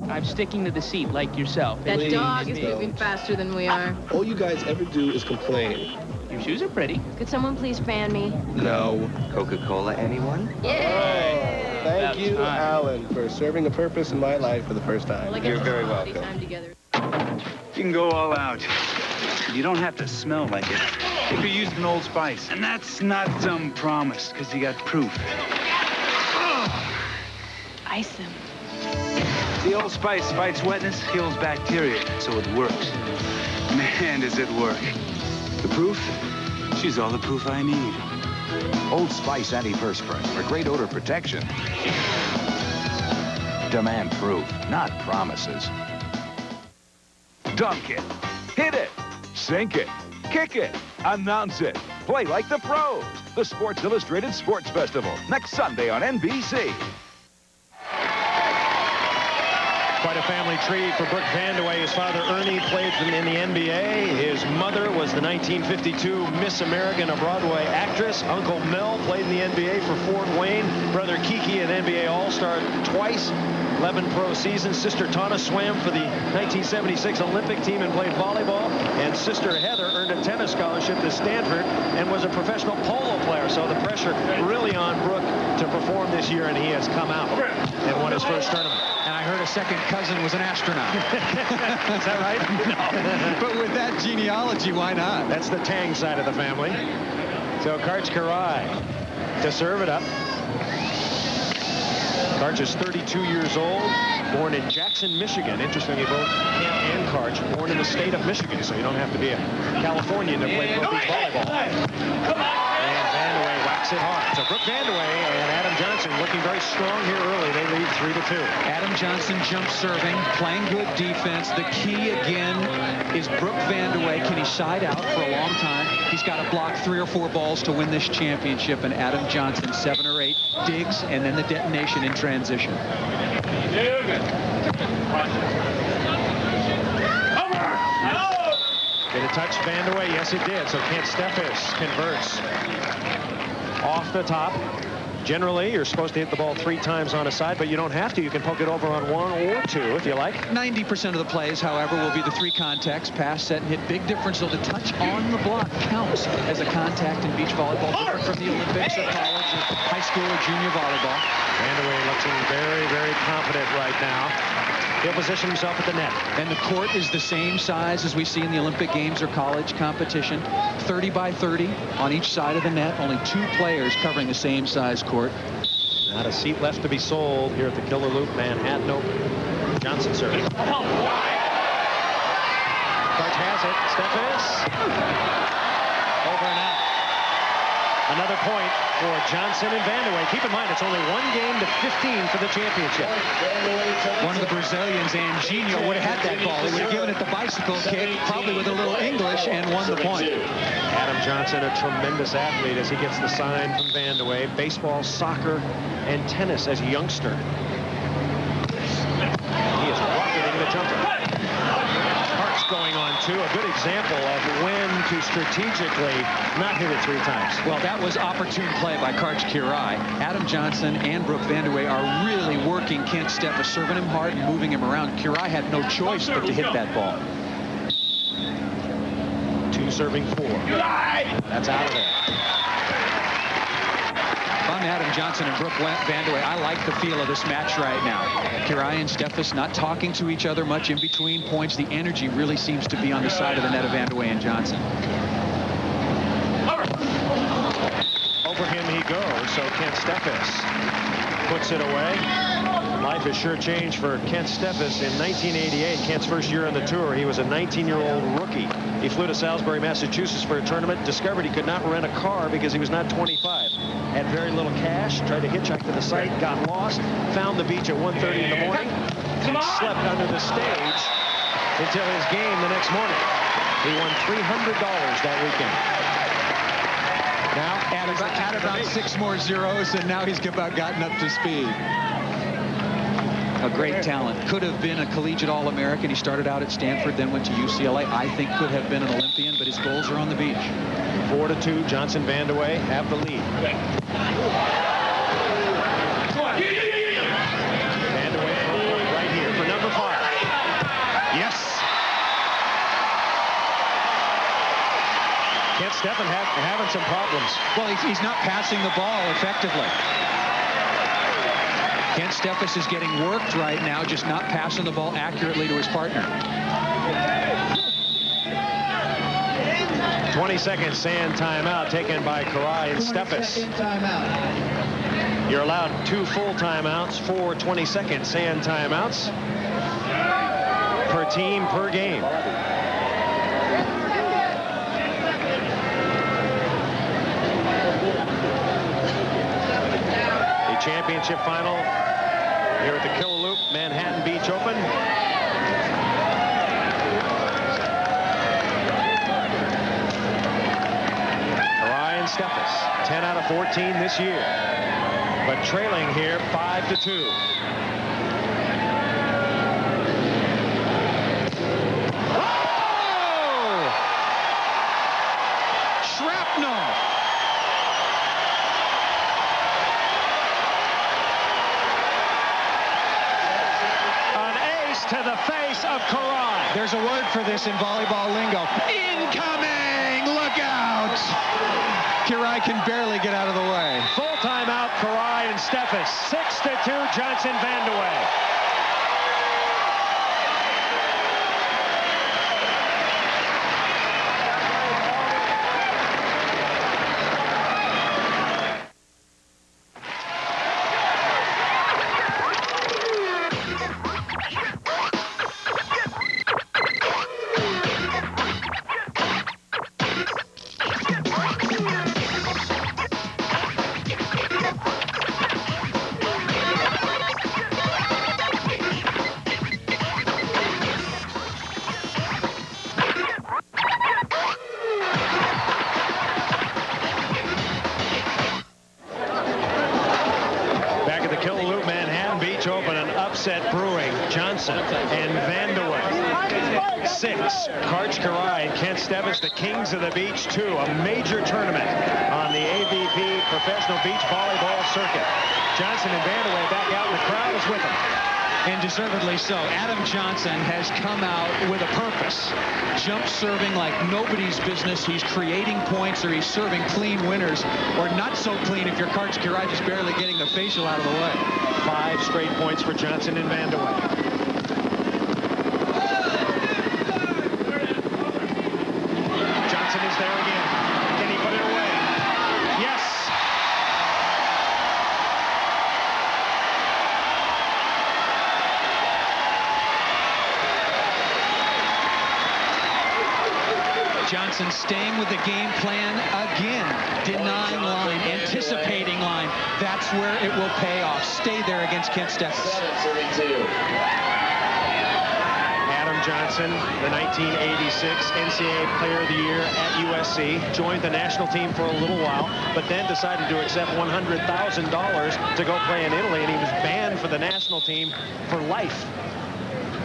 I'm sticking to the seat like yourself.
That
Please
dog is
don't.
moving faster than we are.
All you guys ever do is complain.
Your shoes are pretty.
Could someone please fan me?
No.
Coca-Cola, anyone?
Yay!
Thank you, Alan, for serving a purpose in my life for the first time.
Well,
You're very welcome.
Time together.
You can go all out. You don't have to smell like it. You could use an Old Spice. And that's not some promise, because you got proof.
Ice them.
The Old Spice fights wetness, kills bacteria, so it works. Man, does it work. The proof? She's all the proof I need.
Old Spice Anti-Perspirant for great odor protection. Demand proof, not promises.
Dunk it, hit it, sink it, kick it, announce it, play like the pros. The Sports Illustrated Sports Festival, next Sunday on NBC.
Quite a family tree for Brooke Vandeweghe. His father, Ernie, played in the NBA. His mother was the 1952 Miss America, a Broadway actress. Uncle Mel played in the NBA for Fort Wayne. Brother Kiki, an NBA All-Star twice. 11 pro seasons. Sister Tana swam for the 1976 Olympic team and played volleyball. And sister Heather earned a tennis scholarship to Stanford and was a professional polo player. So the pressure really on Brooke to perform this year, and he has come out and won his first tournament.
And I heard a second cousin was an astronaut.
Is that right?
No. But with that genealogy, why not?
That's the Tang side of the family. So Karch Kiraly to serve it up. Karch is 32 years old, born in Jackson, Michigan. Interestingly, both him and Karch born in the state of Michigan, so you don't have to be a Californian to play pro beach volleyball. And Vandeweghe whacks it hard. So Brooke Vandeweghe and Adam Johnson looking very strong here early. They lead 3-2.
Adam Johnson jump serving, playing good defense. The key again is Brooke Vandeweghe. Can he side out for a long time? He's got to block 3 or 4 balls to win this championship. And Adam Johnson, 7 or 8 digs, and then the detonation in transition.
Did it touch Vandeweghe? Yes, it did. So Kent Steffes converts off the top. Generally, you're supposed to hit the ball 3 times on a side, but you don't have to. You can poke it over on 1 or 2 if you like.
90% of the plays, however, will be the 3 contacts, pass, set, and hit. Big difference, though. The touch on the block counts as a contact in beach volleyball, different from the Olympics or college or high school or junior volleyball.
Vandeweghe looking very, very confident right now. He'll position himself at the net.
And the court is the same size as we see in the Olympic Games or college competition. 30 by 30 on each side of the net. Only 2 players covering the same size court.
Not a seat left to be sold here at the Killer Loop Manhattan Open. Johnson serving. Karch has it. Steffes. Over and out. Another point for Johnson and Vandeweghe. Keep in mind, it's only 1 game to 15 for the championship.
One of the Brazilians, Anjinho, would have had that ball. He would have given it the bicycle kick, probably with a little English, and won the point.
Adam Johnson, a tremendous athlete as he gets the sign from Vandeweghe. Baseball, soccer, and tennis as a youngster. too, a good example of when to strategically not hit it 3 times.
Well, that was opportune play by Karch Kirai. Adam Johnson and Brooke Vandeweghe are really working Kent Steffes, serving him hard and moving him around. Kirai had no choice but to hit that ball.
2 serving 4. That's out of there.
If I'm Adam Johnson and Brooke Vandeweghe, I like the feel of this match right now. Kirai and Steffes not talking to each other much in between points. The energy really seems to be on the side of the net of Vandeweghe and Johnson.
Over him he goes, so Kent Steffes puts it away. Life has sure changed for Kent Steffes. In 1988, Kent's first year on the tour, he was a 19-year-old rookie. He flew to Salisbury, Massachusetts for a tournament, discovered he could not rent a car because he was not 25. Had very little cash, tried to hitchhike to the site, got lost, found the beach at 1:30 in the morning, and slept under the stage until his game the next morning. He won $300 that weekend. Now,
add about 6 more zeros, and now he's about gotten up to speed. A great talent. Could have been a collegiate All-American. He started out at Stanford, then went to UCLA. I think could have been an Olympian, but his goals are on the beach.
4-2, Johnson Vandeweghe have the lead. Vandeweghe right here for number 5. Yes. Kent Steffes having some problems.
Well, he's not passing the ball effectively. Kent Steffes is getting worked right now, just not passing the ball accurately to his partner.
20-second sand timeout taken by Kirai and Steffes. You're allowed 2 full timeouts, 4 20-second sand timeouts per team per game. The championship final here at the Killaloop Manhattan Beach Open. Kirai and Steffes, 10 out of 14 this year, but trailing here 5-2. Oh!
Shrapnel!
To the face of Kirai.
There's a word for this in volleyball lingo. Incoming! Look out! Kirai can barely get out of the way.
Full timeout, Kirai and Steffes. 6-2, Johnson Vandeweghe. Brewing, Johnson and Vandeweghe. 6, Karch Kirai and Kent Steffes, the kings of the beach, 2. A major tournament on the AVP professional beach volleyball circuit. Johnson and Vandeweghe back out, and the crowd is with them.
And deservedly so. Adam Johnson has come out with a purpose. Jump serving like nobody's business. He's creating points, or he's serving clean winners, or not so clean if you're Karch Kirai, just barely getting the facial out of the way.
5 straight points for Johnson and Vandeweghe. Johnson is there again. Can he put it away? Yes.
Johnson staying with the game plan again. Denying line, anticipating line. That's where it will pay off. Stay there against Kent Steffes.
Adam Johnson, the 1986 NCAA Player of the Year at USC, joined the national team for a little while, but then decided to accept $100,000 to go play in Italy, and he was banned for the national team for life.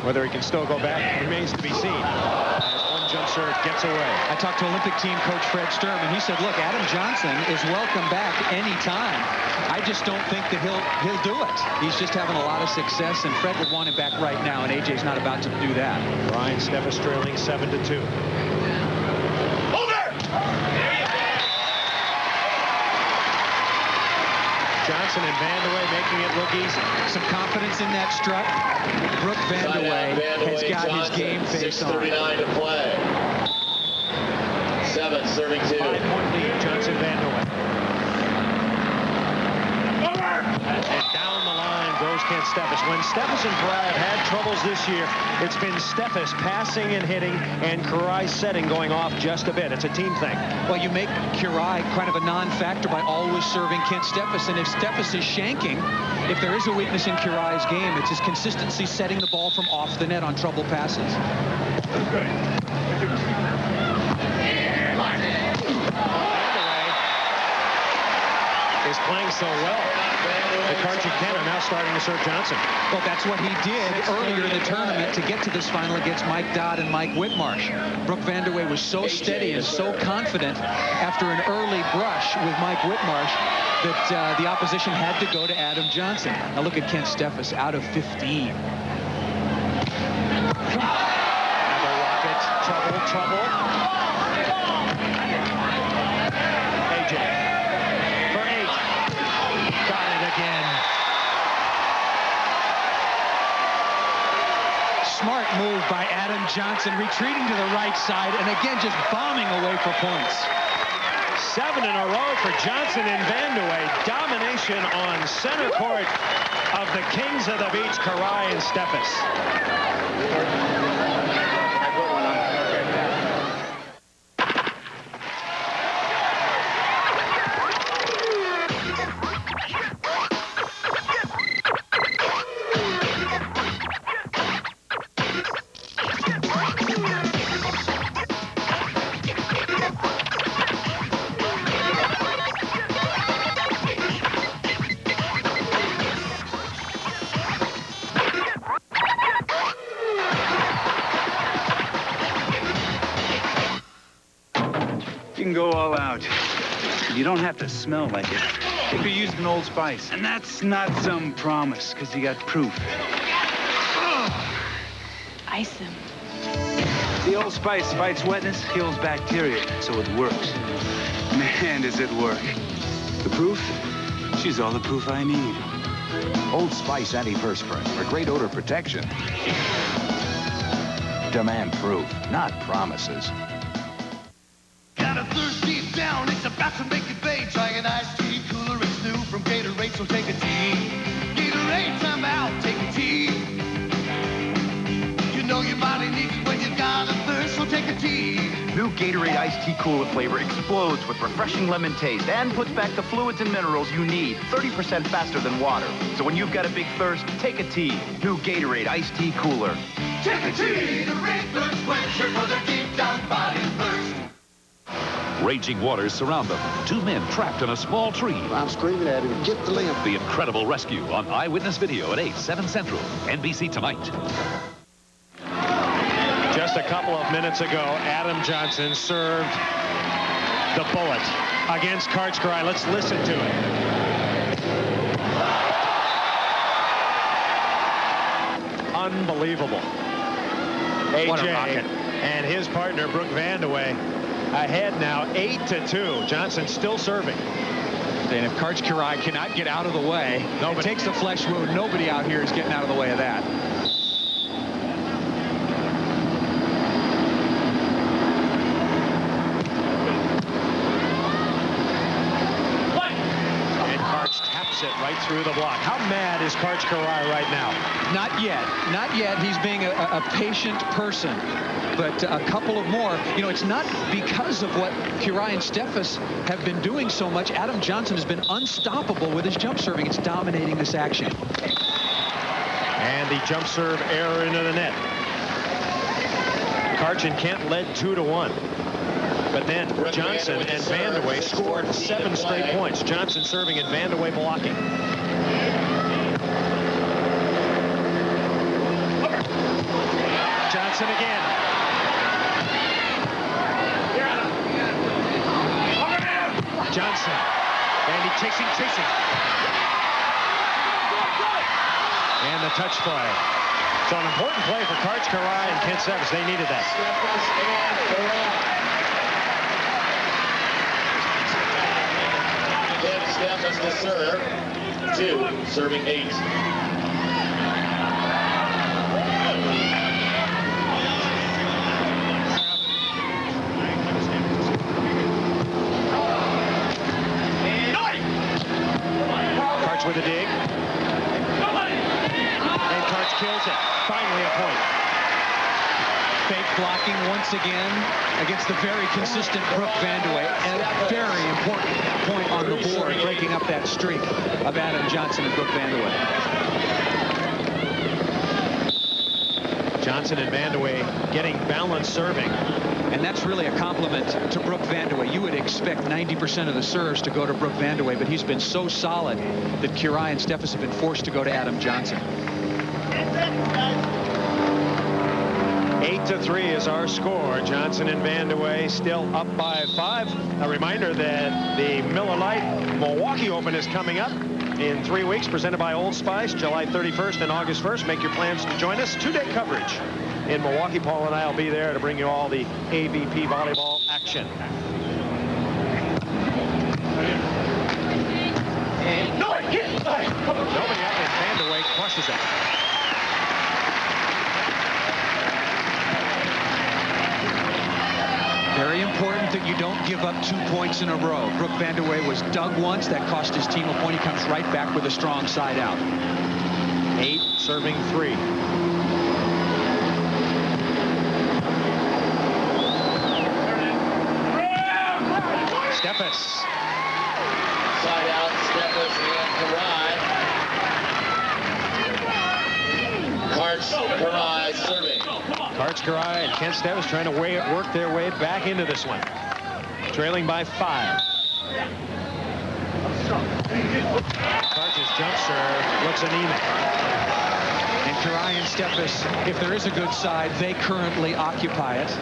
Whether he can still go back remains to be seen. As one serve gets away.
I talked to Olympic team coach Fred Sturm, and he said, look, Adam Johnson is welcome back anytime. I just don't think that he'll do it. He's just having a lot of success, and Fred would want him back right now, and AJ's not about to do that.
Ryan Steffes trailing 7-2. Johnson and Vandeweghe making it look easy.
Some confidence in that strut. Brooke Vandeweghe has got Johnson, his game face on.
6:39 to play. 7 serving 2.
5-point lead, Johnson Vandeweghe. And down the line goes Kent Steffes. When Steffes and Karai have had troubles this year, it's been Steffes passing and hitting and Karai setting going off just a bit. It's a team thing.
Well, you make Karai kind of a non-factor by always serving Kent Steffes, and if Steffes is shanking, if there is a weakness in Karai's game, it's his consistency setting the ball from off the net on trouble passes.
Is playing so well. The Cards and Kent are now starting to serve Johnson.
Well, that's what he did earlier in the tournament to get to this final against Mike Dodd and Mike Whitmarsh. Brooke Vandeweghe was so steady and so confident after an early brush with Mike Whitmarsh that the opposition had to go to Adam Johnson. Now look at Kent Steffes out of 15.
Another rocket. Trouble. AJ.
Smart move by Adam Johnson, retreating to the right side and again just bombing away for points.
7 in a row for Johnson and Vandeweghe. Domination on center court of the Kings of the Beach, Karai and Steffes.
You can go all out. You don't have to smell like it. You could use an Old Spice. And that's not some promise, because you got proof.
Ice him.
The Old Spice fights wetness, kills bacteria, so it works. Man, does it work. The proof? She's all the proof I need.
Old Spice Anti-Perspirant for great odor protection. Demand proof, not promises.
Got a thirst deep down, it's about to make you pay. Try an iced tea cooler, it's new from Gatorade, so take a tea. Gatorade, time out, take a tea. You know your body needs it when you've got a thirst, so take a tea.
New Gatorade Iced Tea Cooler flavor explodes with refreshing lemon taste and puts back the fluids and minerals you need 30% faster than water. So when you've got a big thirst, take a tea. New Gatorade Iced Tea Cooler.
Take a tea, the red thirst quencher for the deep down body thirst.
Raging waters surround them. 2 men trapped in a small tree.
I'm screaming at him, get the limb.
The incredible rescue on Eyewitness Video at 8, 7 Central. NBC tonight.
Just a couple of minutes ago, Adam Johnson served the bullet against Karchkarai. Let's listen to it. Unbelievable.
What a
AJ
rocket.
and his partner, Brooke Vandeweghe, ahead now 8-2. Johnson still serving.
And if Karchkarai cannot get out of the way, it takes a flesh wound. Nobody out here is getting out of the way of that.
Taps it right through the block. How mad is Karchkarai right now?
Not yet. Not yet. He's being a patient person. But a couple of more. You know, it's not because of what Karai and Steffes have been doing so much. Adam Johnson has been unstoppable with his jump serving. It's dominating this action.
And the jump serve error into the net. Karch and Kent led 2-1. But then Johnson and Vandeweghe scored 7 straight points. Johnson serving and Vandeweghe blocking. Johnson again. Johnson. And he's chasing. And the touch play. So an important play for Karch Karai and Kent Steffes. They needed that.
Kent Steffes to serve. 2, serving 8.
Karch with a dig. And Karch kills it. Finally a point.
Fake blocking once again against the very consistent Brooke Vandeweghe. And a very important point on the board, breaking up that streak of Adam Johnson and Brooke Vandeweghe.
Johnson and Vandeweghe getting balanced serving.
And that's really a compliment to Brooke Vandeweghe. You would expect 90% of the serves to go to Brooke Vandeweghe, but he's been so solid that Kirai and Steffes have been forced to go to Adam Johnson.
8-3 is our score. Johnson and Vandeweghe still up by 5. A reminder that the Miller Lite Milwaukee Open is coming up in 3 weeks, presented by Old Spice, July 31st and August 1st. Make your plans to join us. 2-day coverage in Milwaukee. Paul and I will be there to bring you all the AVP volleyball action. Nobody up, and Vandeweghe crushes it.
Very important that you don't give up 2 points in a row. Brooke Vandeweghe was dug once. That cost his team a point. He comes right back with a strong side out.
8 serving 3. Steffes.
Side out, Steffes and Karai. Karch Karai serving.
Karch Karai and Kent Steffes trying to work their way back into this one. Trailing by 5. Karch's jump serve looks anemic.
And Karai and Steffes, if there is a good side, they currently occupy it.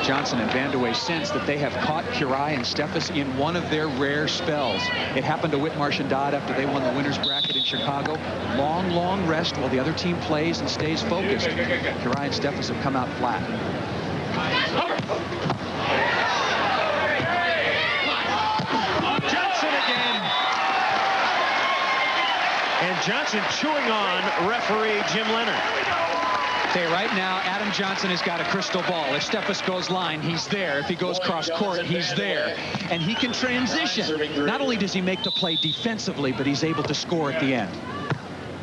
Johnson and Vandeweghe sense that they have caught Kirai and Steffes in one of their rare spells. It happened to Whitmarsh and Dodd after they won the winner's bracket in Chicago. Long rest while the other team plays and stays focused. Kirai and Steffes have come out flat.
Johnson again. And Johnson chewing on referee Jim Leonard.
Okay, right now, Adam Johnson has got a crystal ball. If Steffes goes line, he's there. If he goes cross court, he's there. And he can transition. Not only does he make the play defensively, but he's able to score at the end.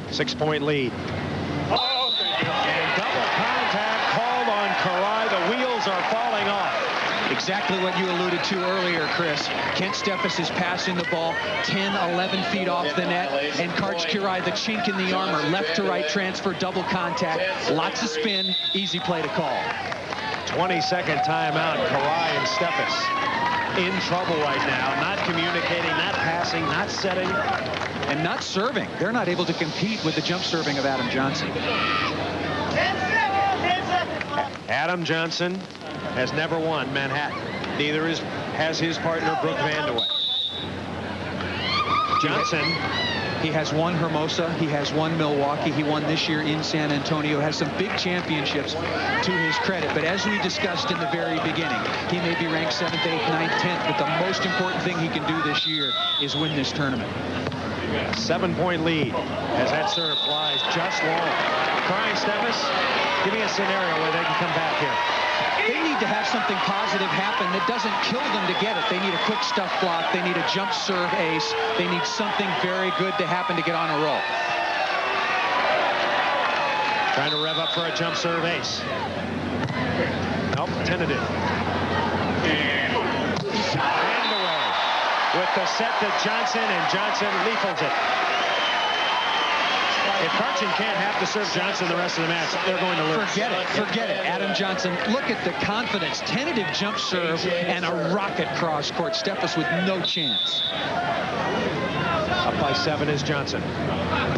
6-point lead. And double contact called on Karai. The wheels are falling off.
Exactly what you alluded to earlier, Chris. Kent Steffes is passing the ball 10, 11 feet off the net. And Karch Karai, the chink in the armor, left to right transfer, double contact. Lots of spin, easy play to call.
20-second timeout. Karai and Steffes in trouble right now. Not communicating, not passing, not setting.
And not serving. They're not able to compete with the jump serving of Adam Johnson.
Adam Johnson has never won Manhattan. Neither has his partner, Brooke Vandeweghe. Johnson.
He has won Hermosa. He has won Milwaukee. He won this year in San Antonio. Has some big championships to his credit. But as we discussed in the very beginning, he may be ranked 7th, 8th, 9th, 10th. But the most important thing he can do this year is win this tournament.
7-point lead as that serve flies just long. Karai and Steffes, give me a scenario where they can come back here.
They need to have something positive happen that doesn't kill them to get it. They need a quick stuff block. They need a jump serve ace. They need something very good to happen to get on a roll.
Trying to rev up for a jump serve ace. Nope, tentative. Vandeweghe with the set to Johnson, and Johnson lethals it. If Karch can't have to serve Johnson the rest of the match, they're going to lose.
Forget it. Adam Johnson, look at the confidence. Tentative jump serve and a rocket cross court. Steffes with no chance.
Up by 7 is Johnson.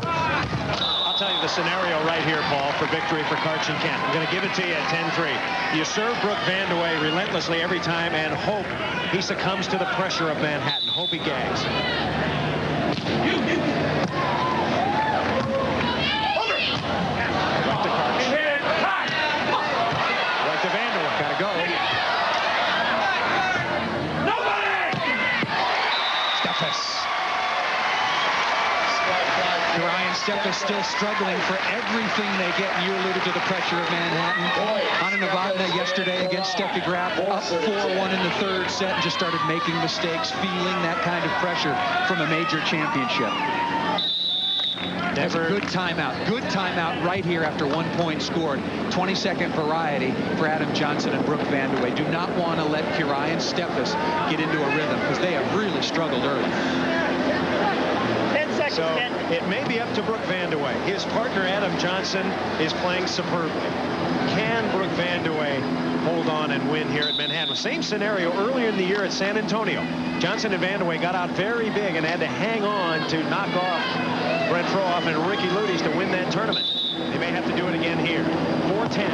I'll tell you the scenario right here, Paul, for victory for Karch and Kent. I'm going to give it to you at 10-3. You serve Brooke Vandeweghe relentlessly every time and hope he succumbs to the pressure of Manhattan. Hope he gags. Right to Karch. Right to Vandeweghe. Gotta go.
Ryan Steffes still struggling for everything they get. And you alluded to the pressure of Manhattan. Anna Novotna yesterday against Steffi Graf, up 4-1 in the third set, and just started making mistakes, feeling that kind of pressure from a major championship. That's a good timeout. Good timeout right here after 1 point scored. 20-second variety for Adam Johnson and Brooke Vandeweghe. Do not want to let Ryan Steffes get into a rhythm because they have really struggled early.
So it may be up to Brooke Vandeweghe. His partner, Adam Johnson, is playing superbly. Can Brooke Vandeweghe hold on and win here at Manhattan? Same scenario earlier in the year at San Antonio. Johnson and Vandeweghe got out very big and had to hang on to knock off Brett Frohoff and Ricky Ludes to win that tournament. They may have to do it again here. 4-10.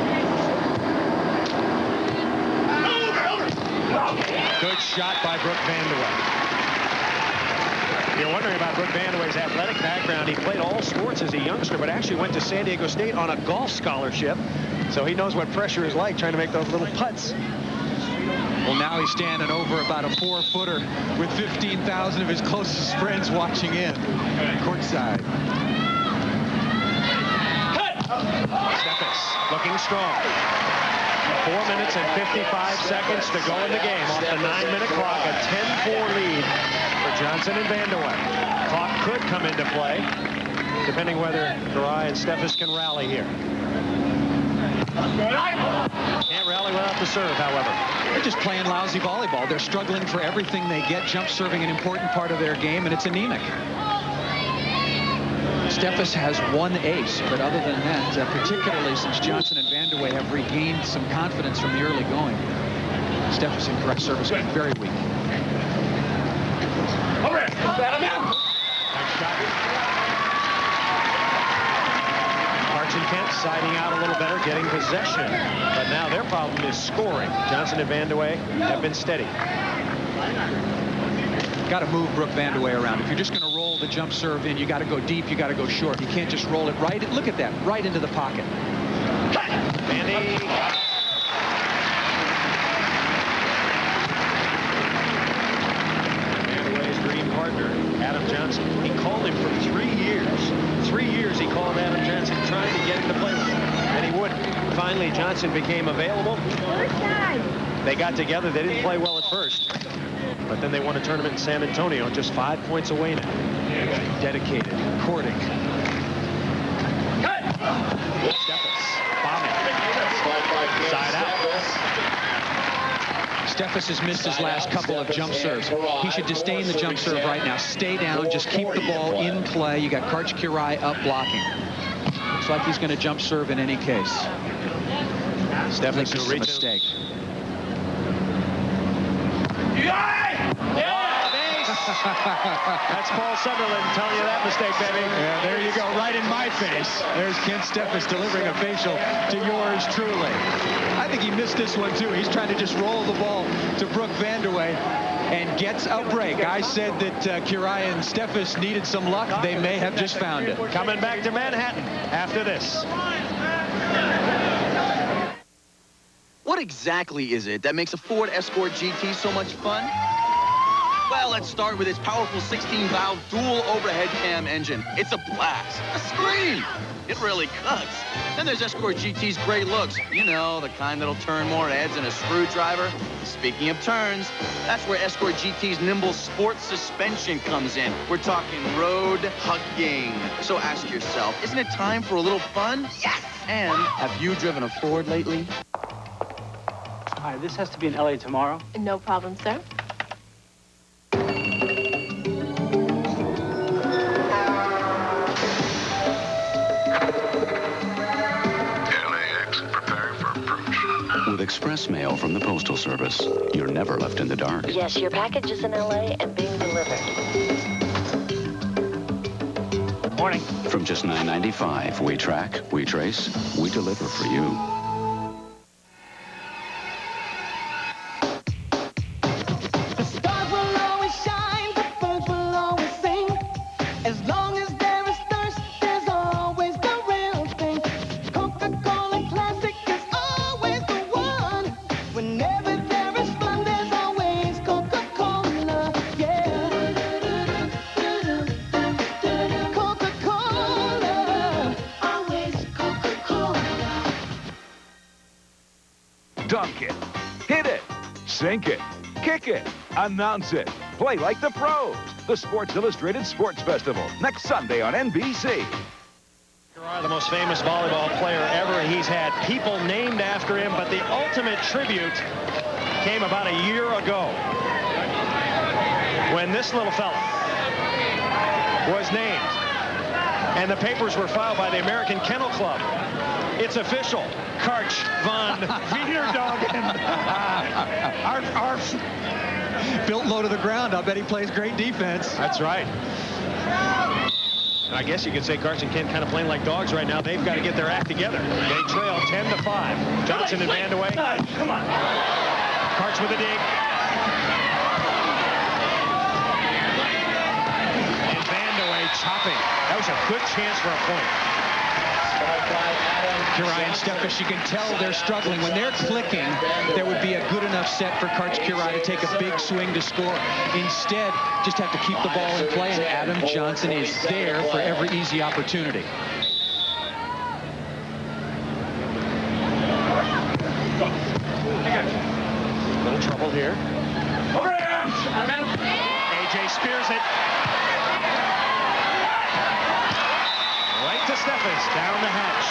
Good shot by Brooke Vandeweghe. You're wondering about Brooke Vandeweghe's athletic background. He played all sports as a youngster, but actually went to San Diego State on a golf scholarship. So he knows what pressure is like trying to make those little putts.
Well, now he's standing over about a 4-footer with 15,000 of his closest friends watching in courtside.
Steffes looking strong. 4 minutes and 55 seconds to go in the game. Off the 9-minute clock, a 10-4 lead for Johnson and Vandeweghe. Clock could come into play, depending whether Garay and Steffes can rally here. Can't rally without the serve, however.
They're just playing lousy volleyball. They're struggling for everything they get. Jump serving an important part of their game, and it's anemic. Steffes has one ace, but other than that, particularly since Johnson and Vandeweghe have regained some confidence from the early going, Steffes in correct service is very weak.
Karch and Kent siding out a little better, getting possession, but now their problem is scoring. Johnson and Vandeweghe have been steady.
Got to move Brooke Vandeweghe around. If you're just going to roll the jump serve in, you got to go deep, you got to go short. You can't just roll it right. Look at that, right into the pocket.
Vandy. Vandeweghe's dream partner, Adam Johnson. He called him for 3 years. 3 years he called Adam Johnson, trying to get him to play with him, and he wouldn't. Finally, Johnson became available. They got together. They didn't play well at first. But then they won a tournament in San Antonio, just 5 points away now. Dedicated, courting. Steffes, bombing. Side out.
Steffes has missed his last couple of jump serves. He should disdain the jump serve right now. Stay down, just keep the ball in play. You got Karch Kiraly up blocking. Looks like he's going to jump serve in any case.
Steffes
a mistake.
That's Paul Sunderland telling you that mistake, baby.
Yeah, there you go, right in my face. There's Kent Steffes delivering a facial to yours truly. I think he missed this one, too. He's trying to just roll the ball to Brooke Vandeweghe and gets a break. I said that Kiraly and Steffes needed some luck. They may have just found it.
Coming back to Manhattan after this.
What exactly is it that makes a Ford Escort GT so much fun? Well, let's start with its powerful 16-valve dual overhead cam engine. It's a blast. A scream. It really cuts. Then there's Escort GT's great looks. You know, the kind that'll turn more heads than a screwdriver. Speaking of turns, that's where Escort GT's nimble sport suspension comes in. We're talking road hugging. So ask yourself, isn't it time for a little fun? Yes! And have you driven a Ford lately?
Hi, this has to be in LA tomorrow.
No problem, sir.
With express mail from the Postal Service, you're never left in the dark.
Yes, your package is in LA and being delivered.
Morning.
From just $9.95, we track, we trace, we deliver for you.
The stars will always shine, the birds will always sing. As long as there is thirst, there's always the real thing. Coca-Cola Classic is always the one. Whenever there is fun, there's always Coca-Cola. Yeah. Coca-Cola, always Coca-Cola.
Dunk it, hit it, sink it, kick it, announce it, play like the pros. The Sports Illustrated Sports Festival, next Sunday on NBC.
The most famous volleyball player ever. He's had people named after him, but the ultimate tribute came about a year ago when this little fella was named, and the papers were filed by the American Kennel Club. It's official. Karch von Wienerdoggen.
Built low to the ground. I bet he plays great defense.
That's right. I guess you could say Karch and Kent kind of playing like dogs right now. They've got to get their act together. They trail 10-5. Johnson and Vandeweghe.
Come on.
Karch with a dig. And Vandeweghe chopping. That was a good chance for a point.
Kirai and Steffes, you can tell they're struggling. When they're clicking, there would be a good enough set for Karch Kirai to take a big swing to score. Instead, just have to keep the ball in play, and Adam Johnson is there for every easy opportunity.
Little trouble here.
Over here.
AJ spears it. Right to Steffes, down the hatch.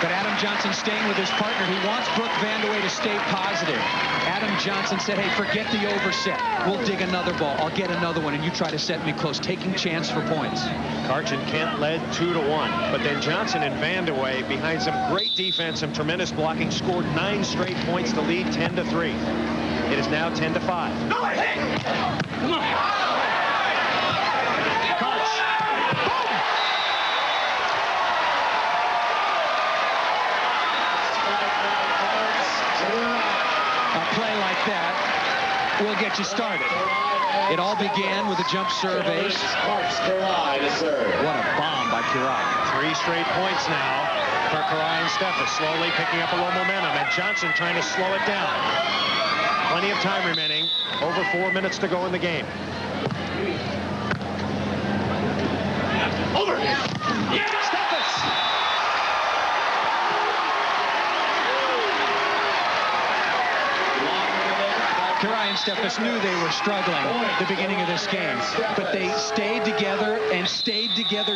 But Adam Johnson staying with his partner. He wants Brooke Vandeweghe to stay positive. Adam Johnson said, hey, forget the overset. We'll dig another ball. I'll get another one, and you try to set me close, taking chance for points.
Karch and Kent led 2-1. But then Johnson and Vandeweghe, behind some great defense, some tremendous blocking, scored 9 straight points to lead 10-3. It is now 10-5.
No, hey! Come on.
That will get you started. It all began with a jump serve ace. What a bomb by Kirai.
3 straight points now for Kirai and Steffes, slowly picking up a little momentum, and Johnson trying to slow it down. Plenty of time remaining. Over 4 minutes to go in the game.
Over.
Yeah, Steffes.
Kirai and Steffes knew they were struggling at the beginning of this game, but they stayed together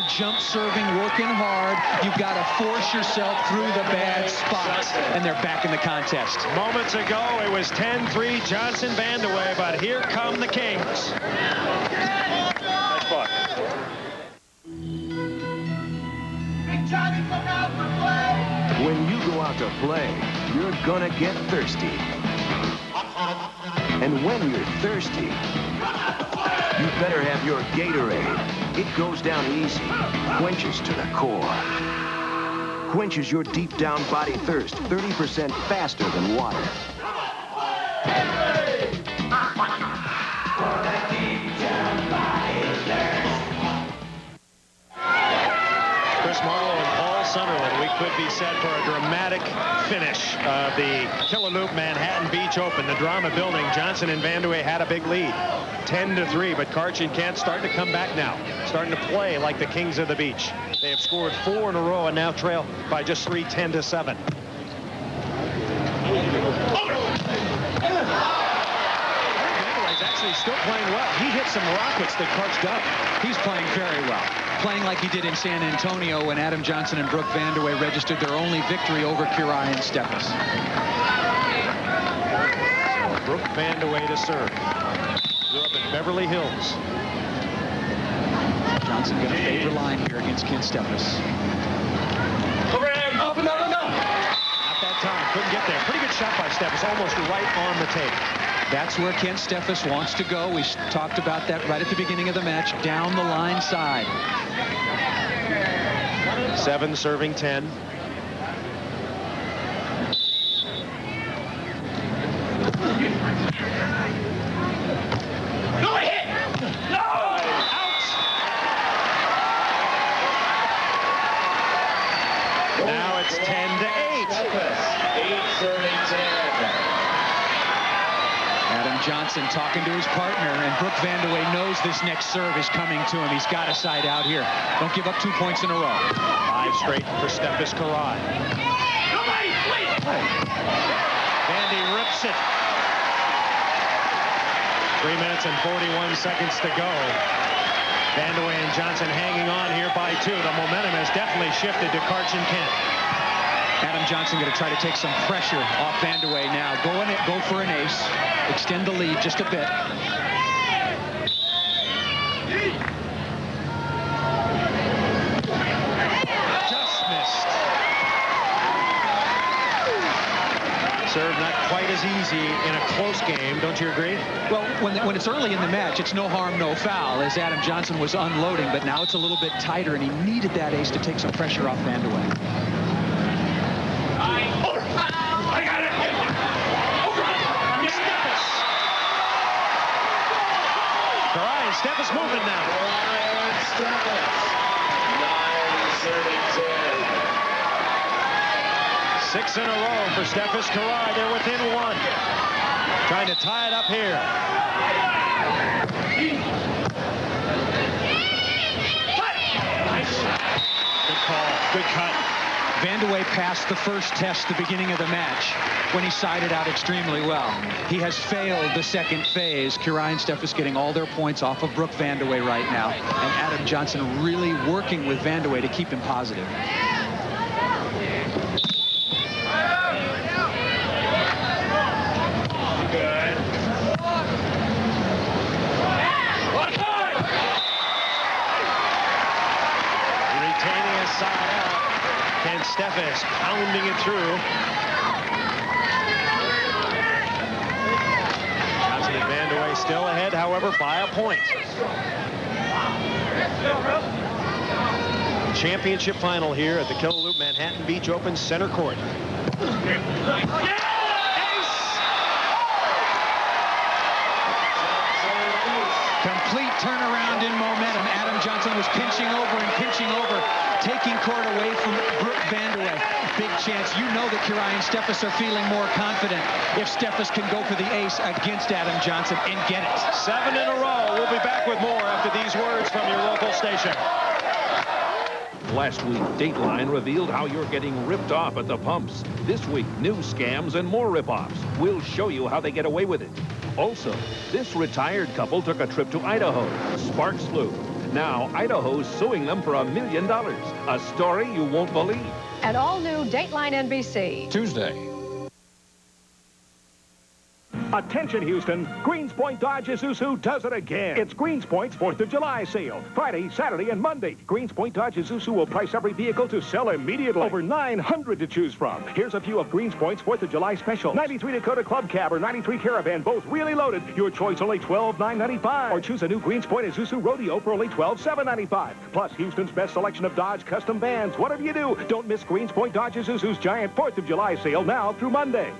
jump serving, working hard. You've got to force yourself through the bad spots, and they're back in the contest.
Moments ago, it was 10-3 Johnson Vandeweghe, but here come the Kings. Nice block.
When you go out to play, you're gonna get thirsty. And when you're thirsty, you better have your Gatorade. It goes down easy, quenches to the core. Quenches your deep down body thirst 30% faster than water.
Chris Marlowe and Paul Sunderland, we could be set for a dramatic finish of the Killaloop Manhattan Beach Open. The drama building. Johnson and Vandeweghe had a big lead, 10-3, but Karch and Kent starting to come back now, starting to play like the kings of the beach. They have scored 4 in a row and now trail by just 3, 10-7. Vandeweghe's actually still playing well. He hit some rockets that Karch dug.
He's playing very well. Playing like he did in San Antonio when Adam Johnson and Brooke Vandeweghe registered their only victory over Kirai and Steffes.
Brooke Vandeweghe to serve. Grew up in Beverly Hills.
Johnson got a favor line here against Kent Steffes.
Over there. Up and up and up.
Not that time. Couldn't get there. Pretty good shot by Steffes. Almost right on the tape.
That's where Kent Steffes wants to go. We talked about that right at the beginning of the match, down the line side.
7 serving 10.
No hit! No!
Out! Now it's 10-8.
8 serving 10.
Adam Johnson talking to his partner, and Brooke Vandeweghe knows this next serve is coming to him. He's got a side out here. Don't give up 2 points in a row.
5 straight for Steffes Karai.
Nobody, please!
Vandy rips it. 3 minutes and 41 seconds to go. Vandeweghe and Johnson hanging on here by 2. The momentum has definitely shifted to Karch and Kent.
Adam Johnson going to try to take some pressure off Vandeweghe now. Go for an ace. Extend the lead just a bit.
Just missed. Serve not quite as easy in a close game, don't you agree?
Well, when it's early in the match, it's no harm, no foul, as Adam Johnson was unloading, but now it's a little bit tighter, and he needed that ace to take some pressure off Vandeweghe.
I got it!
Steffes. Karai and Steffes moving now.
Steffes. 9 serving 10.
6 in a row for Steffes Karai. They're within 1. Trying to tie it up here. Good call. Good cut.
Vandeweghe passed the first test at the beginning of the match when he sided out extremely well. He has failed the second phase. Karai and Steffes getting all their points off of Brooke Vandeweghe right now. And Adam Johnson really working with Vandeweghe to keep him positive.
Retaining his side out. Kent Steffes pounding it through. Johnson and Vandeweghe still ahead, however, by a point. Championship final here at the Killaloop Manhattan Beach Open Center Court.
Complete turnaround in momentum. Adam Johnson was pinching over and pinching over, taking court away from Brooke Vandeweghe. Big chance. You know that Karai and Steffes are feeling more confident if Steffes can go for the ace against Adam Johnson and get it.
7 in a row. We'll be back with more after these words from your local station.
Last week, Dateline revealed how you're getting ripped off at the pumps. This week, new scams and more rip-offs. We'll show you how they get away with it. Also, this retired couple took a trip to Idaho. Sparks flew. Now, Idaho's suing them for $1 million. A story you won't believe.
An all-new Dateline NBC.
Tuesday.
Attention, Houston. Greenspoint Dodge Isuzu does it again. It's Greenspoint's 4th of July sale. Friday, Saturday, and Monday. Greenspoint Dodge Isuzu will price every vehicle to sell immediately. Over 900 to choose from. Here's a few of Greenspoint's 4th of July specials. 93 Dakota Club Cab or 93 Caravan, both really loaded. Your choice only $12,995. Or choose a new Greenspoint Isuzu Rodeo for only $12,795. Plus, Houston's best selection of Dodge custom vans. Whatever you do, don't miss Greenspoint Dodge Isuzu's giant 4th of July sale now through Monday.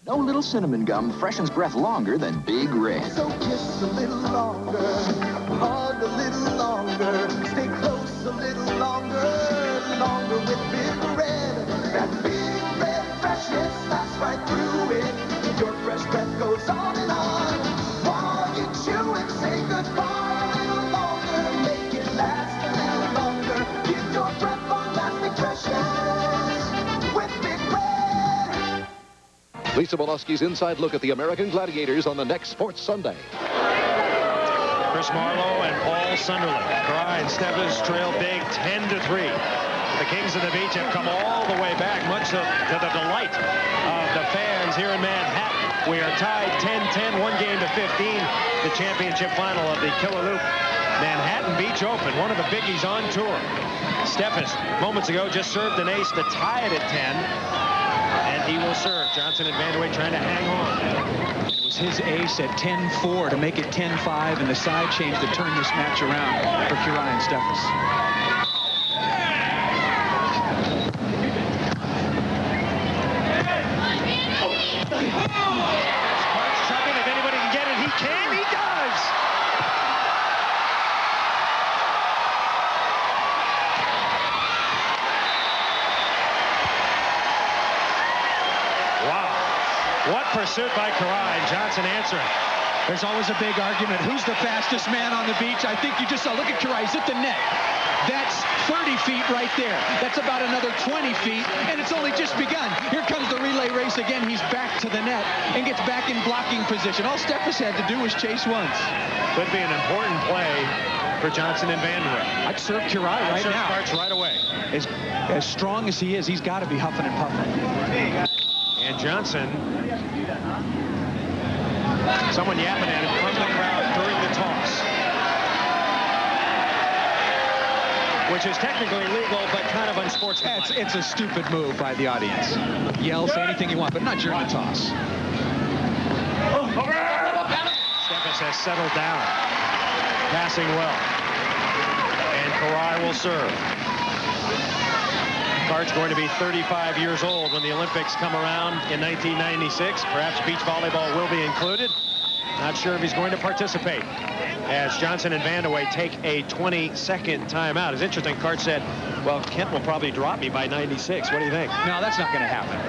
No little cinnamon gum freshens breath longer than Big Red.
So kiss a little longer, hug a little longer, stay close a little longer with Big Red. That Big Red freshness lasts right through it. Your fresh breath goes on and on. While you chew and say goodbye a little longer, make it last a little longer. Give your breath long-lasting freshness with Big Red.
Lisa Molosky's inside look at the American Gladiators on the next Sports Sunday.
Chris Marlowe and Paul Sunderland. Karai and Steffes trail big 10-3. The Kings of the Beach have come all the way back, much to the delight of the fans here in Manhattan. We are tied 10-10, 1 game to 15. The championship final of the Killaloop Manhattan Beach Open, one of the biggies on tour. Steffes, moments ago, just served an ace to tie it at 10. And he will will serve. Johnson and Vandeweghe trying to hang on.
It was his ace at 10-4 to make it 10-5, and the side change to turn this match around for Kirai and Steffes.
Chucking. If anybody can get it, he can. He does. Wow. What pursuit by Kirai, and Johnson answering.
There's always a big argument. Who's the fastest man on the beach? I think you just saw. Look at Kirai. He's at the net. That's 30 feet right there. That's about another 20 feet, and it's only just begun. Here comes the relay race again. He's back to the net and gets back in blocking position. All Steffes had to do was chase once.
Could be an important play for Johnson and Vandeweghe.
I'd serve Kirai right now.
Starts right away.
As strong as he is, he's got to be huffing and puffing.
And Johnson, someone yapping at him from the crowd during the toss. Which is technically legal, but kind of unsportsmanlike.
It's a stupid move by the audience. Yell, say anything you want, but not during the toss.
Steffes has settled down. Passing well. And Kirai will serve. Kart's going to be 35 years old when the Olympics come around in 1996. Perhaps beach volleyball will be included. Not sure if he's going to participate. As Johnson and Vandeweghe take a 20-second timeout. It's interesting, Kart said, well, Kent will probably drop me by 96. What do you think?
No, that's not going to happen.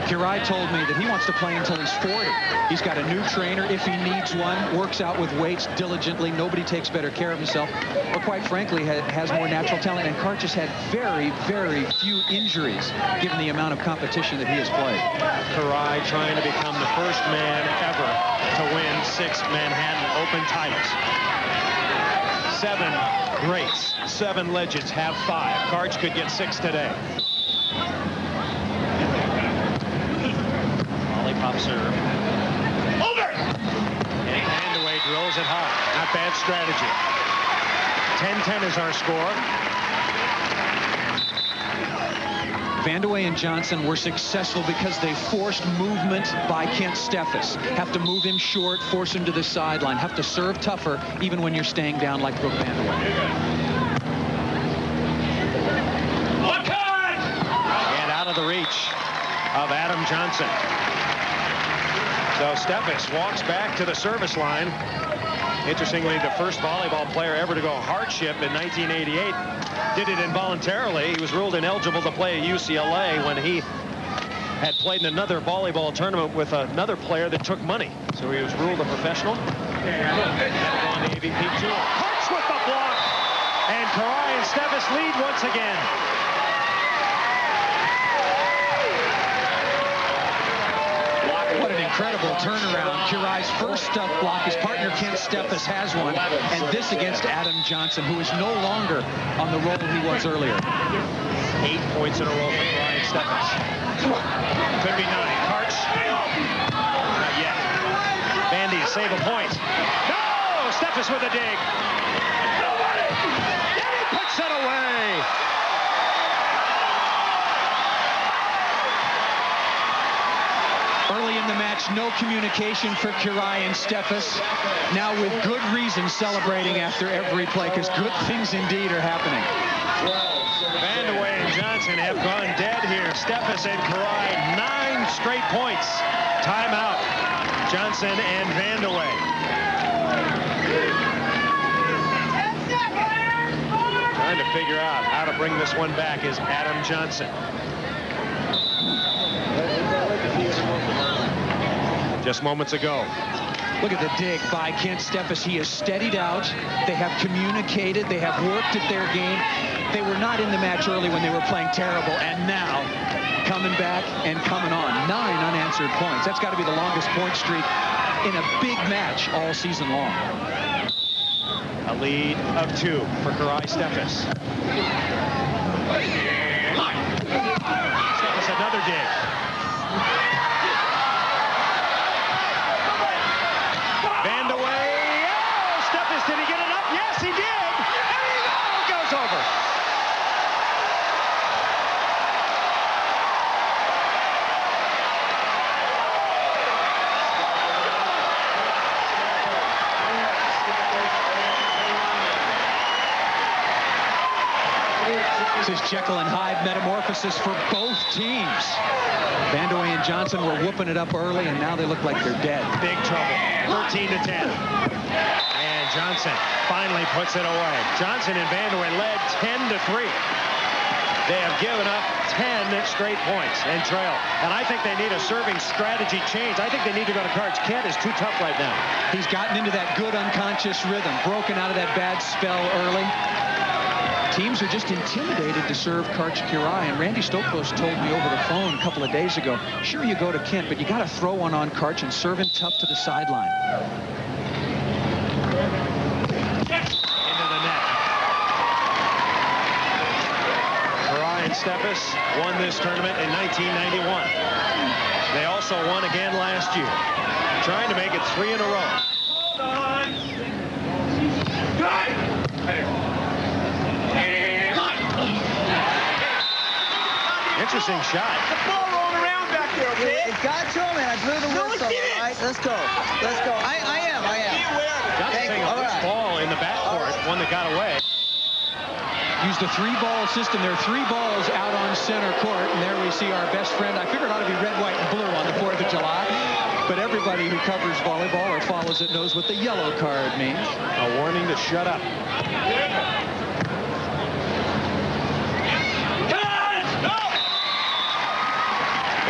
Kirai told me that he wants to play until he's 40. He's got a new trainer if he needs one, works out with weights diligently. Nobody takes better care of himself, or quite frankly, has more natural talent. And Kart just had very, very few injuries, given the amount of competition that he has played.
Kirai trying to become the first man ever to win 6 Manhattan Open titles. 7 greats, 7 legends have 5. Karch could get 6 today. Volley pop serve. Over! And Vandeweghe drills it high. Not bad strategy. 10-10 is our score.
Vandeweghe and Johnson were successful because they forced movement by Kent Steffes. Have to move him short, force him to the sideline. Have to serve tougher even when you're staying down like Brooke Vandeweghe.
And out of the reach of Adam Johnson. So Steffes walks back to the service line. Interestingly, the first volleyball player ever to go hardship in 1988 did it involuntarily. He was ruled ineligible to play at UCLA when he had played in another volleyball tournament with another player that took money. So he was ruled a professional. And on the AVP tour. Karch with the block. And Kirai and Steffes lead once again.
What an incredible turnaround. Kirai's first stuff block. His partner Kent Steffes has one. And this against Adam Johnson, who is no longer on the roll he was earlier.
8 points in a row for Kirai and Steffes. Could be 9. Karch. Not yet. Vandy save a point. No! Steffes with a dig. And he puts it away.
Early in the match, no communication for Kirai and Steffes. Now with good reason celebrating after every play, because good things indeed are happening.
Vandeweghe and Johnson have gone dead here. Steffes and Kirai, 9 straight points. Timeout. Johnson and Vandeweghe. Trying to figure out how to bring this one back is Adam Johnson. Just moments ago.
Look at the dig by Kent Steffes. He is steadied out. They have communicated. They have worked at their game. They were not in the match early when they were playing terrible, and now coming back and coming on. 9 unanswered points. That's got to be the longest point streak in a big match all season long.
A lead of 2 for Kirai Steffes. Steffes another dig. Vandeweghe. Oh, Steffes, did he get it up? Yes, he did. And he goes over.
this Jekyll and Hyde metamorphosis for both teams. Vandeweghe and Johnson were whooping it up early, and now they look like they're dead.
Big trouble. 13-10. And Johnson finally puts it away. Johnson and Vandeweghe led 10-3. They have given up 10 straight points and trail. And I think they need a serving strategy change. I think they need to go to Karch. Kent is too tough right now.
He's gotten into that good unconscious rhythm, broken out of that bad spell early. Teams are just intimidated to serve Karch Kirai. And Randy Stokos told me over the phone a couple of days ago, sure, you go to Kent, but you got to throw one on Karch and serve him tough to the sideline.
Steffes won this tournament in 1991. They also won again last year, trying to make it 3 in a row. Interesting shot.
The ball rolling around back there, okay?
It got to him, and I blew the whistle. All right, let's go. Let's go. I am.
Johnson a loose ball in the backcourt, one that got away.
Use the 3-ball system. There are 3 balls out on center court, and there we see our best friend. I figured it ought to be red, white, and blue on the 4th of July, but everybody who covers volleyball or follows it knows what the yellow card means.
A warning to shut up.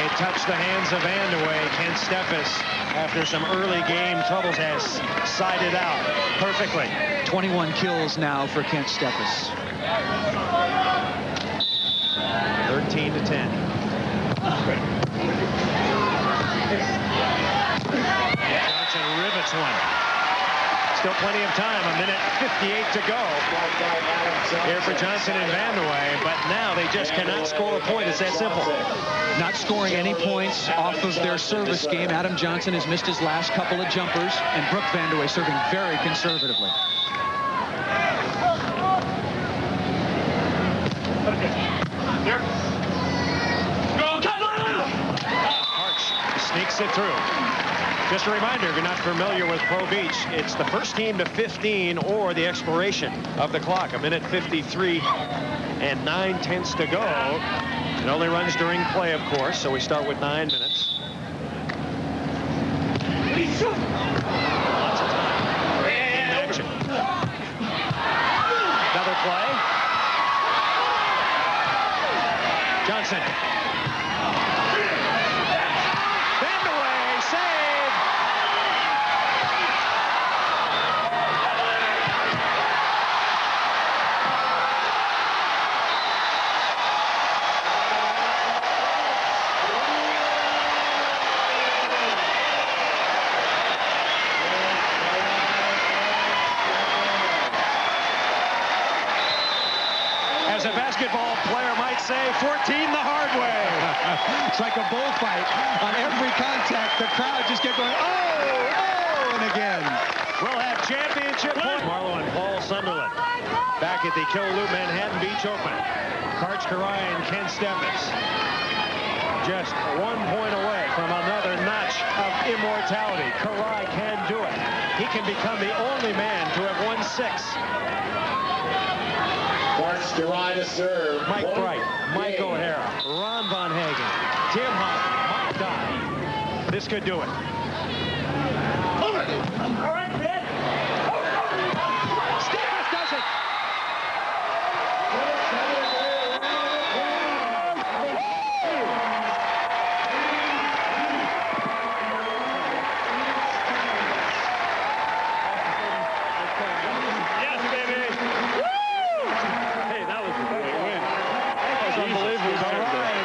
It touched the hands of Vandeweghe. Kent Steffes, after some early game troubles, has sided out perfectly.
21 kills now for Kent Steffes.
13-10. Johnson rivets one. Still plenty of time. 1:58 to go here for Johnson and Vandeweghe, but now they just cannot score a point. It's that simple.
Not scoring any points off of their service game. Adam Johnson has missed his last couple of jumpers, and Brooke Vandeweghe serving very conservatively.
Karch sneaks it through. Just a reminder, if you're not familiar with Pro Beach, it's the first team to 15 or the expiration of the clock. 1:53 and 9/10 to go. It only runs during play, of course, so we start with 9 minutes. Lots of time. In action. Another play. Johnson. Vandeweghe, save. As a basketball player might say, 14 the hard way.
It's like a bullfight. On every contact, the crowd just kept going, oh, and again.
We'll have championship points. Marlowe and Paul Sunderland back at the Killaloo Manhattan Beach Open. Karch Kirai and Kent Steffes just 1 point away from another notch of immortality. Kirai can do it. He can become the only man to have won 6.
Karch Kirai to serve.
Mike Bright, Mike O'Hara, Ron Von Hagen, Tim Hoffman, Mike Dye. This could do it.
All right, man.
Steffes does it. Yes, baby. Woo! Hey, that was a great win. That was unbelievable.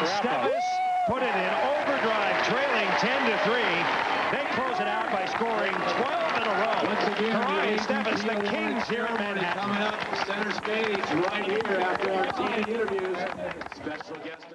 Steffes put it in overdrive, trailing 10-3. They close it out by scoring 12 in a row. Kirai and Steffes, the kings here in Manhattan.
Coming up center stage right here after our team interviews. Special guest.